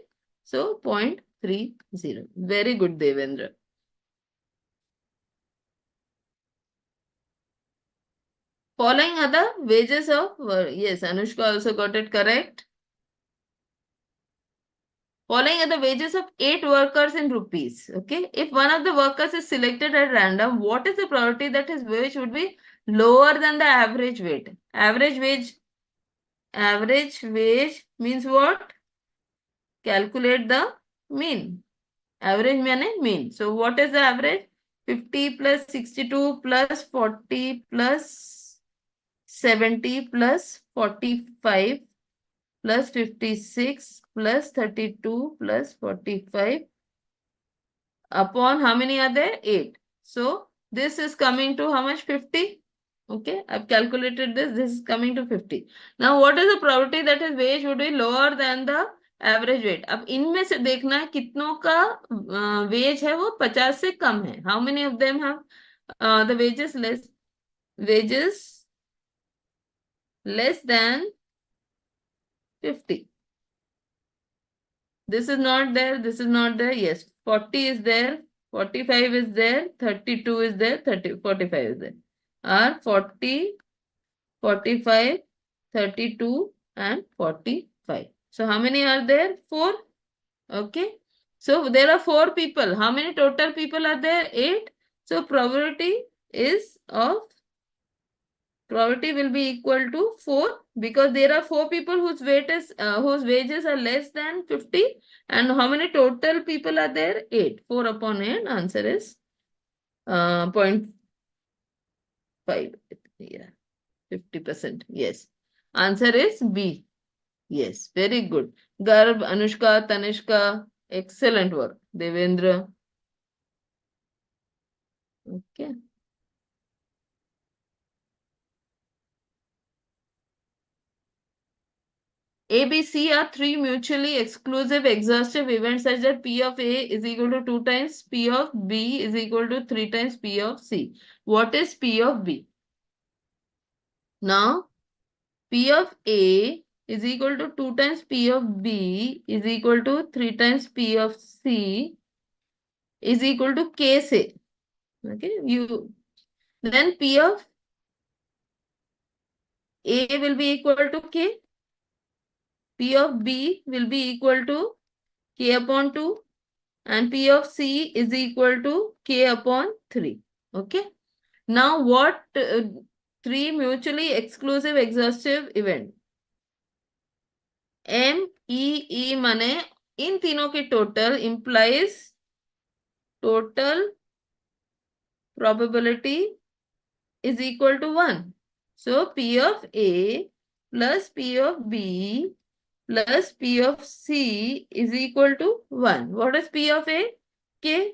So 0.30. Very good, Devendra. Following are the wages of, yes, Anushka also got it correct. Following are the wages of 8 workers in rupees. Okay. If one of the workers is selected at random, what is the probability that his wage would be lower than the average wage? Average wage means what? Calculate the mean. Average means mean. So what is the average? 50 plus 62 plus 40 plus 70 plus 45 plus 56 plus 32 plus 45 upon how many are there? 8. So this is coming to how much? 50. Okay, I've calculated this. This is coming to 50. Now what is the probability that his wage would be lower than the average weight. अब इनमें से देखना है कितनों का veg है वो 50 से कम है. How many of them have the wages less than 50. This is not there, this is not there. Yes, 40 is there, 45 is there, 32 is there, 45 is there. Are 40, 45, 32 and 45. So how many are there? 4. Okay. So there are 4 people. How many total people are there? 8. So probability will be equal to 4 because there are 4 people whose whose wages are less than 50. And how many total people are there? 8. 4 upon 8. Answer is 0.5. Yeah. 50%. Yes. Answer is B. Yes. Very good. Garb, Anushka, Tanishka. Excellent work. Devendra. Okay. A, B, C are 3 mutually exclusive exhaustive events such that P of A is equal to 2 times P of B is equal to 3 times P of C. What is P of B? Now, P of A is equal to 2 times P of B is equal to 3 times P of C is equal to K say. Okay, then P of A will be equal to K. P of B will be equal to K upon 2 and P of C is equal to K upon 3. Okay. Now what 3 mutually exclusive exhaustive event? MEE माने इन तीनों के total implies total probability is equal to 1. So P of A plus P of B plus P of C is equal to 1. What is P of A? K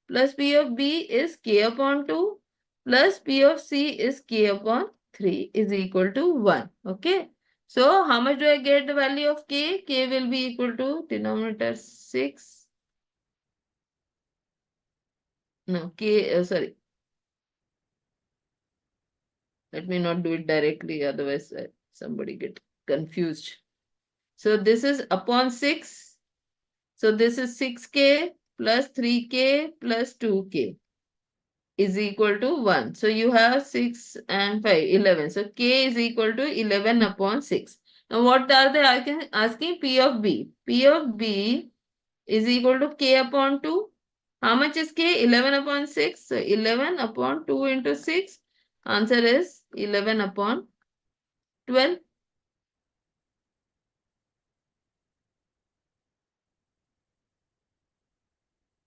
plus P of B is K upon 2 plus P of C is K upon 3 is equal to 1. Okay. So how much do I get the value of K? K will be equal to denominator 6. No, K, sorry. Let me not do it directly, otherwise somebody get confused. So this is upon 6. So this is 6K plus 3K plus 2K is equal to 1. So you have 6 and 5, 11. So K is equal to 11 upon 6. Now what are they asking? P of B. P of B is equal to K upon 2. How much is K? 11 upon 6. So 11 upon 2 into 6. Answer is 11 upon 12.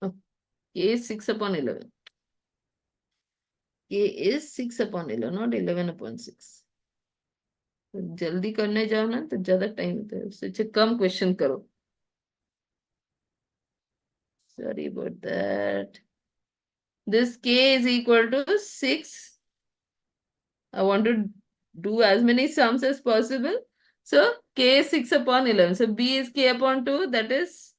Oh, K is 6 upon 11. K is 6 upon 11, not 11 upon 6. तो जल्दी करने जाओ ना तो ज्यादा time होता है, उससे अच्छा कम क्वेश्चन करो. Sorry about that. This K is equal to 6. I want to do as many sums as possible. So K is 6 upon 11. So B is K upon 2. That is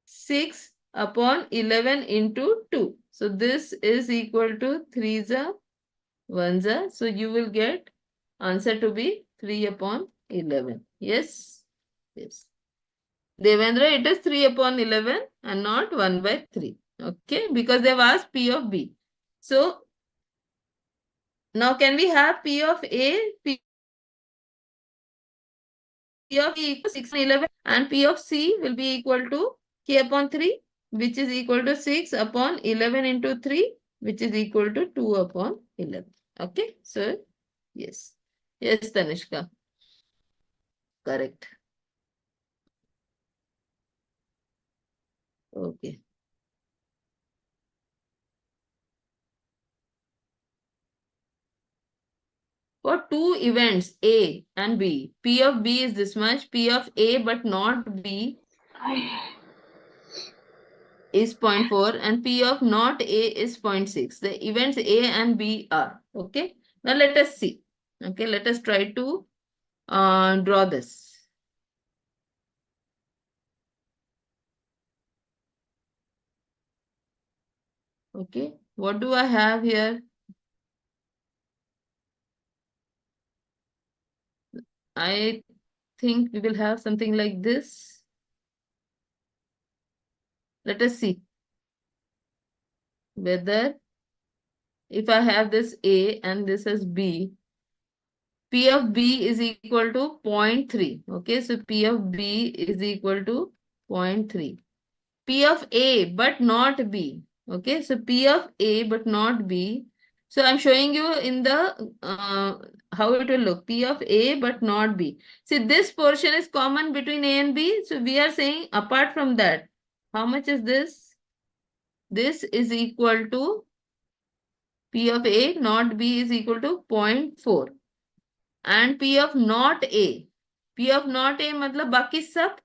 6 upon 11 into 2. So this is equal to 3 za 1 za. So you will get answer to be 3 upon 11. Yes. Yes. Devendra, it is 3 upon 11 and not 1 by 3. Okay. Because they've asked P of B. So now can we have P of A, P of B equals 6 and 11, and P of C will be equal to K upon 3, which is equal to 6 upon 11 into 3, which is equal to 2 upon 11. Okay, so yes. Yes, Tanishka. Correct. Okay. For two events A and B, P of B is this much, P of A but not B is 0.4 and P of not A is 0.6. The events A and B are. Okay. Now let us see. Okay. Let us try to draw this. Okay. What do I have here? I think we will have something like this. Let us see whether if I have this A and this as B, P of B is equal to 0.3. Okay, so P of B is equal to 0.3. P of A but not B. Okay, so P of A but not B. So I'm showing you in the how it will look. P of A but not B. See, this portion is common between A and B. So we are saying apart from that, how much is this? This is equal to P of A not B is equal to 0.4. And P of not A. P of not A matlab baki sab.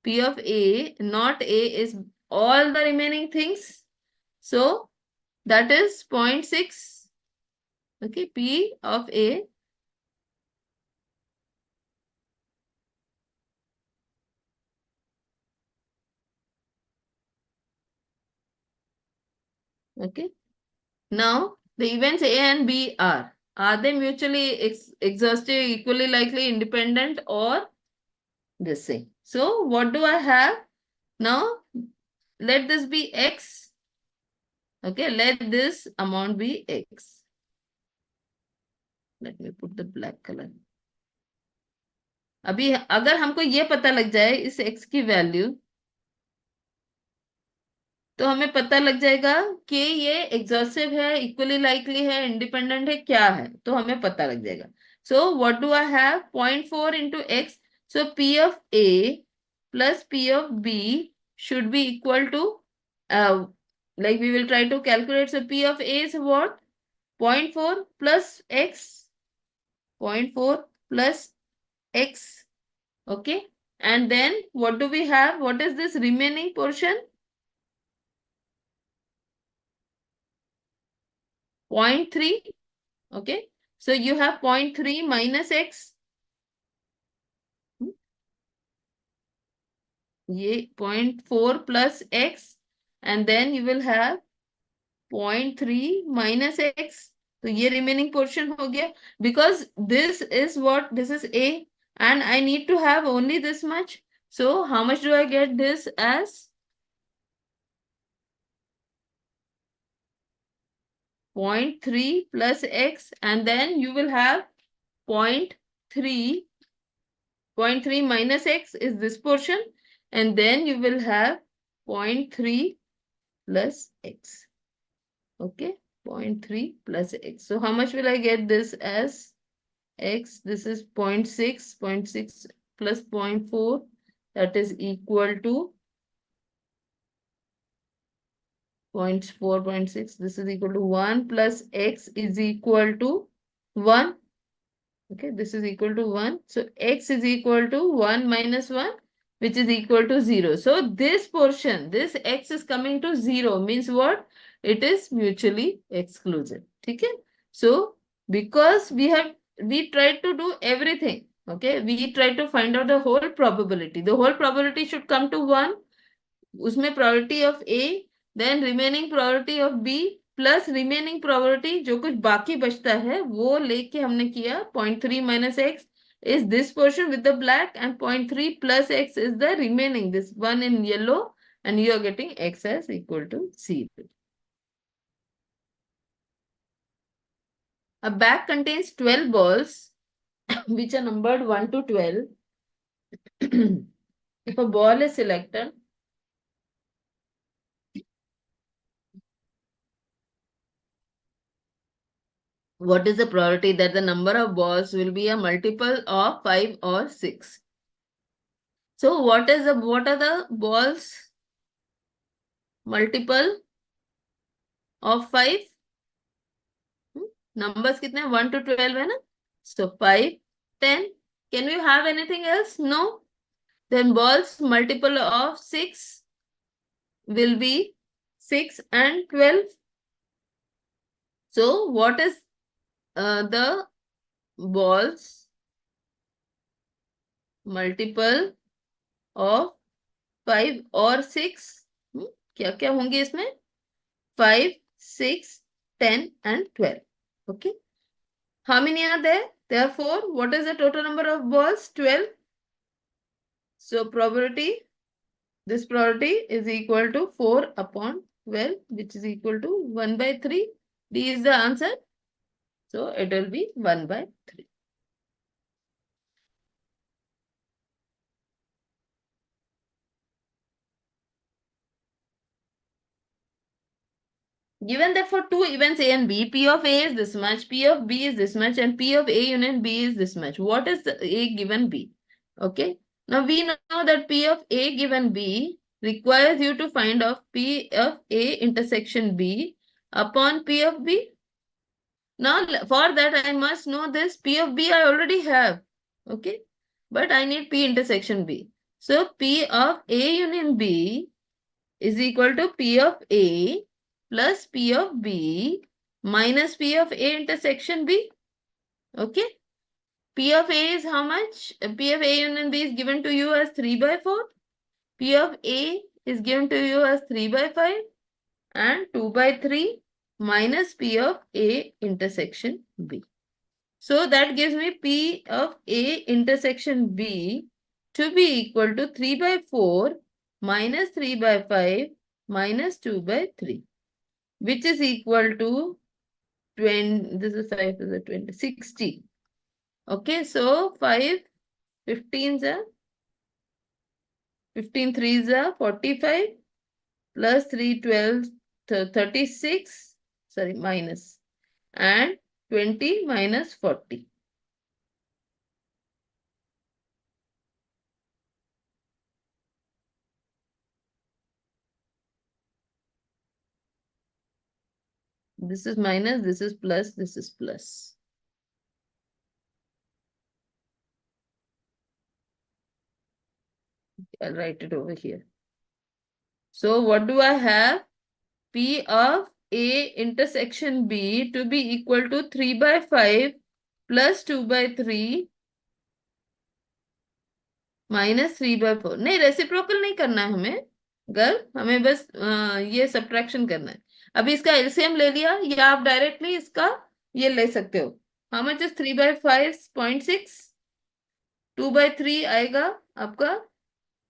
P of A not A is all the remaining things. So that is 0.6. Okay, P of A. Okay. Now the events A and B are they mutually exhaustive, equally likely, independent, or this thing? So what do I have? Now let this be X. Okay, let this amount be X. Let me put the black color. अभी अगर हमको ये पता लग जाए इस x की value, तो हमें पता लग जाएगा कि ये एग्जॉस्टिव है, इक्वली लाइकली है, इंडिपेंडेंट है, क्या है, तो हमें पता लग जाएगा. So what do I have? 0.4 into x. So p of a plus p of b should be equal to like we will try to calculate. So p of a is what? 0.4 plus x. 0.4 plus x. Okay. And then what do we have? What is this remaining portion? 0.3. Okay. So you have 0.3 minus x. ये 0.4 plus x. And then you will have 0.3 minus x. तो ये remaining portion हो गया. Because this is what? This is A. And I need to have only this much. So how much do I get this as? 0.3 plus x. And then you will have 0.3 0.3 minus x is this portion, and then you will have 0.3 plus x. Okay, 0.3 plus x. So how much will I get this as x? This is 0.6, 0.6 plus 0.4, that is equal to 0.4, 0.6. This is equal to 1 plus x is equal to 1. Okay, this is equal to 1. So x is equal to 1 minus 1, which is equal to 0. So this portion, this x is coming to 0, means what? It is mutually exclusive. Okay? So because we tried to do everything. Okay, we tried to find out the whole probability. The whole probability should come to 1. उसमें probability of A, then remaining probability of B plus remaining probability जो कुछ बाकी बचता है वो लेके हमने किया 0.3 minus x is this portion with the black, and 0.3 plus x is the remaining, this one in yellow, and you are getting x as equal to 0. A bag contains 12 balls which are numbered 1 to 12. If a ball is selected, what is the probability that the number of balls will be a multiple of 5 or 6? So what are the balls multiple of 5? Numbers कितने 1 to 12 है ना? So 5, 10. Can we have anything else? No. Then balls multiple of 6 will be 6 and 12. So what is the balls multiple of 5 or 6? क्या क्या होंगे इसमें? 5, 6, 10 and 12. Okay. How many are there? Therefore, what is the total number of balls? 12. So probability, this probability is equal to 4 upon 12, which is equal to 1 by 3. D is the answer. So it will be 1 by 3. Given that for two events A and B, P of A is this much, P of B is this much, and P of A union B is this much. What is the A given B? Okay. Now we know that P of A given B requires you to find out P of A intersection B upon P of B. Now for that I must know this P of B I already have. Okay. But I need P intersection B. So P of A union B is equal to P of A plus P of B minus P of A intersection B. Okay. P of A is how much? P of A union B is given to you as 3 by 4. P of A is given to you as 3 by 5 and 2 by 3 minus P of A intersection B. So that gives me P of A intersection B to be equal to 3 by 4 minus 3 by 5 minus 2 by 3, which is equal to 20. This is 5, this is 20, 60. Okay, so 5, 15s are 15 3s are 45 plus 3 12 36, sorry, minus, and 20 minus 40. This is minus, this is plus, this is plus. I'll write it over here. So what do I have? P of A intersection B to be equal to 3 by 5 plus 2 by 3 minus 3 by 4. नहीं, reciprocal नहीं करना है हमें बस ये subtraction करना है. अभी इसका एलसीएम ले लिया, या आप डायरेक्टली इसका ये ले सकते हो. How much is 3 by 5? 0.6. 2 by 3 आएगा आपका,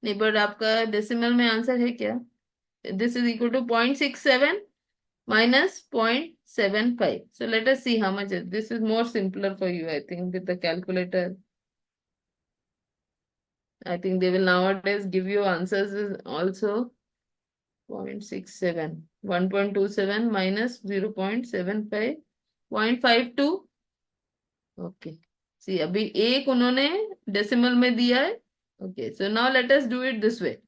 नहीं बट आपका डेसिमल में आंसर है क्या? This is equal to 0.67 minus 0.75. So let us see how much is. This is more simpler for you, I think, with the calculator. I think they will nowadays give you answers is also 0.67. 1.27 minus 0.75. 0.52. Okay. See, अभी एक उन्होंने decimal में दिया है. Okay. So now let us do it this way.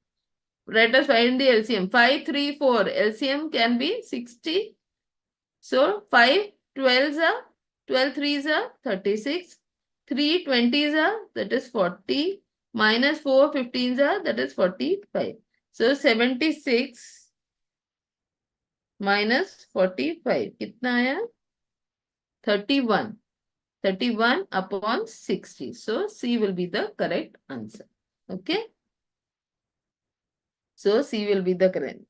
Let us find the LCM. 5, 3, 4. LCM can be 60. So 5 12s are 12 3s are 36. 3 20s are that is 40. Minus 4 15s are that is 45. So 76 minus 45. कितना आया? 31. 31 upon 60. So C will be the correct answer. Okay. So C will be the correct.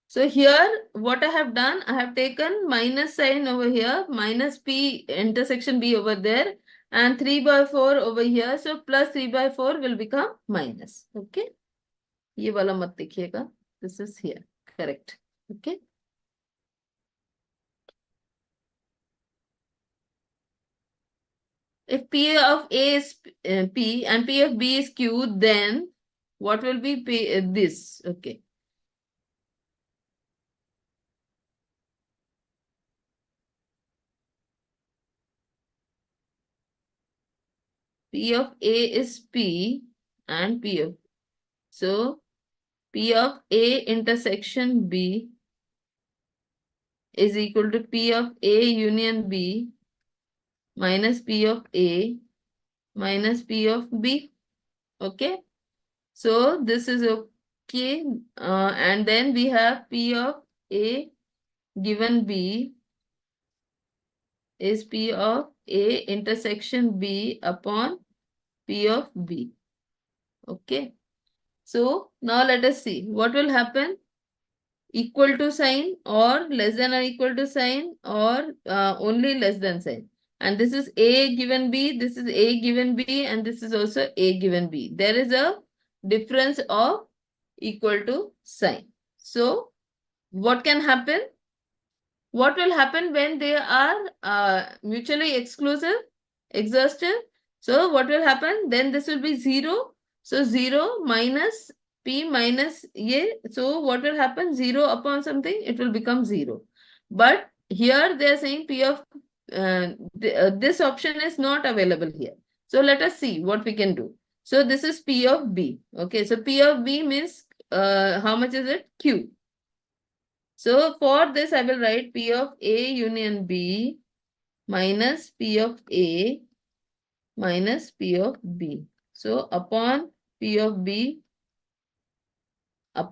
So here what I have done, I have taken minus sign over here, minus P intersection B over there, and 3 by 4 over here. So plus 3 by 4 will become minus. Okay. ये वाला मत देखिएगा. This is here. Correct. Okay. If P of A is P and P of B is Q, then what will be P, this? Okay. P of A is P and P of. So P of A intersection B is equal to P of A union B minus P of A minus P of B. Okay. So this is okay. And then we have P of A given B is P of A intersection B upon P of B. Okay. So now let us see what will happen. Equal to sign or less than or equal to sign or only less than sign. And this is A given B, this is A given B, and this is also A given B. There is a difference of equal to sign. So what can happen? What will happen when they are mutually exclusive, exhaustive? So what will happen? Then this will be 0. So 0 minus P minus A. So what will happen? 0 upon something, it will become 0. But here they are saying P of this option is not available here. So let us see what we can do. So this is P of B. Okay, so P of B means how much is it? Q. So for this, I will write P of A union B minus P of A minus P of B. So upon P of B and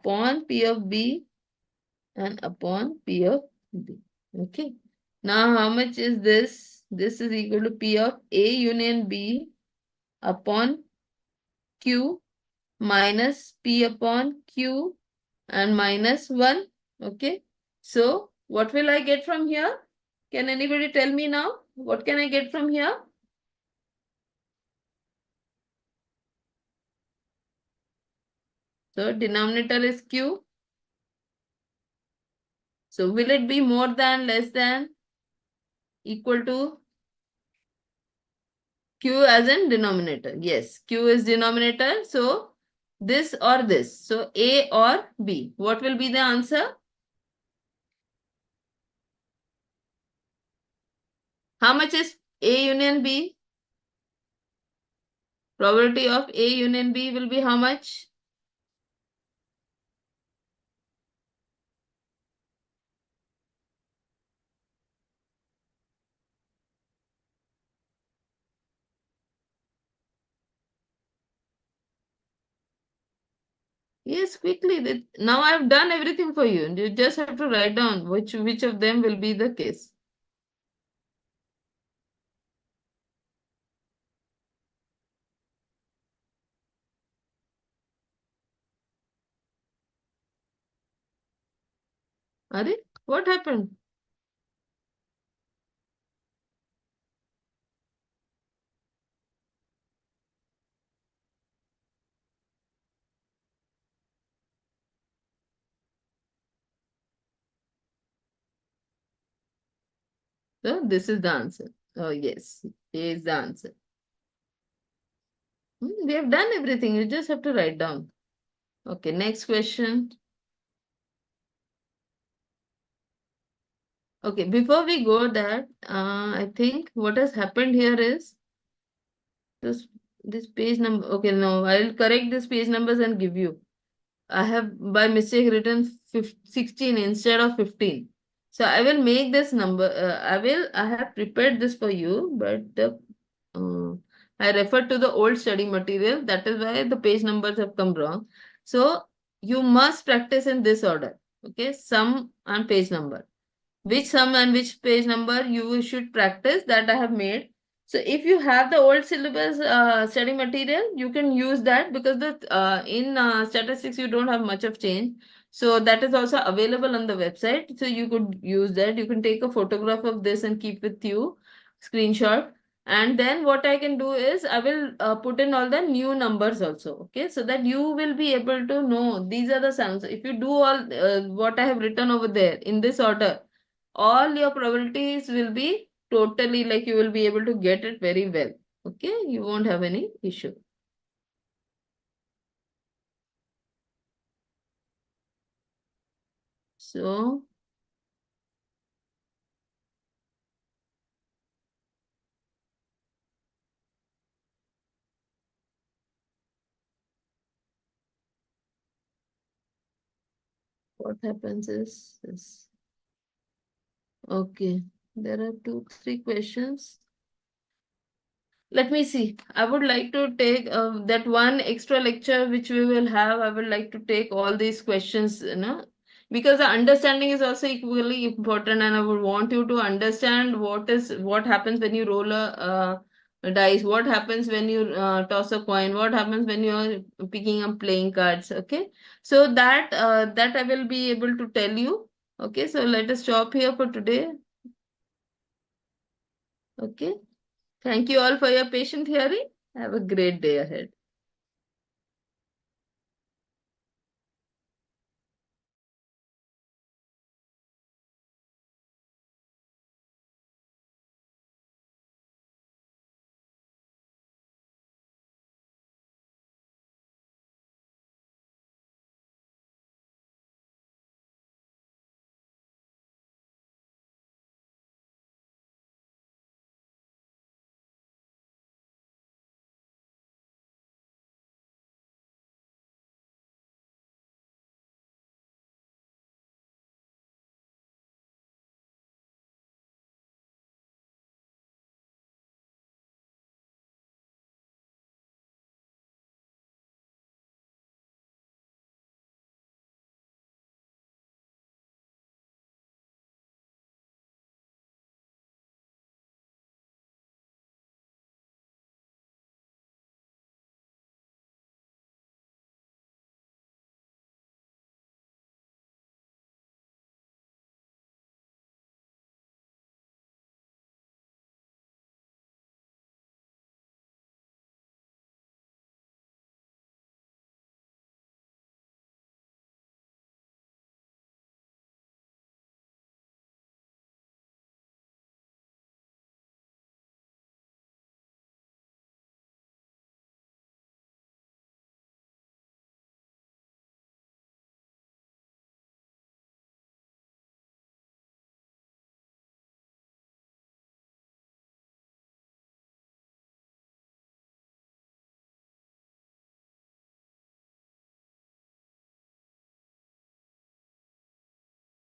upon P of B. Okay. Now how much is this? This is equal to P of A union B upon Q minus P upon Q and minus 1. Okay. So what will I get from here? Can anybody tell me now? What can I get from here? So denominator is Q. So will it be more than, less than, equal to? Q as in denominator. Yes, Q is denominator. So this or this. So A or B. What will be the answer? How much is A union B? Probability of A union B will be how much? Yes, quickly. Now I've done everything for you. You just have to write down which of them will be the case. Are what happened? So this is the answer. Oh yes, A is the answer. We have done everything. You just have to write down. Okay, next question. Okay, before we go that, I think what has happened here is this this page number. Okay, no, I'll correct this page numbers and give you. I have by mistake written 16 instead of 15. So I will make this number. I have prepared this for you, but uh, I referred to the old study material. That is why the page numbers have come wrong. So you must practice in this order. Okay, sum and page number. Which sum and which page number you should practice, that I have made. So if you have the old syllabus study material, you can use that, because the in statistics you don't have much of change. So that is also available on the website. So you could use that. You can take a photograph of this and keep with you, screenshot. And then what I can do is I will put in all the new numbers also. Okay, so that you will be able to know these are the sums. If you do all what I have written over there in this order, all your probabilities will be totally, like, you will be able to get it very well. Okay, you won't have any issue. So what happens is this. Okay, there are 2 3 questions. Let me see. I would like to take that one extra lecture which we will have. I would like to take all these questions, because the understanding is also equally important, and I would want you to understand what happens when you roll a dice, what happens when you toss a coin, what happens when you are picking up playing cards. Okay, so that I will be able to tell you. Okay, so let us stop here for today. Okay. Thank you all for your patient hearing. Have a great day ahead.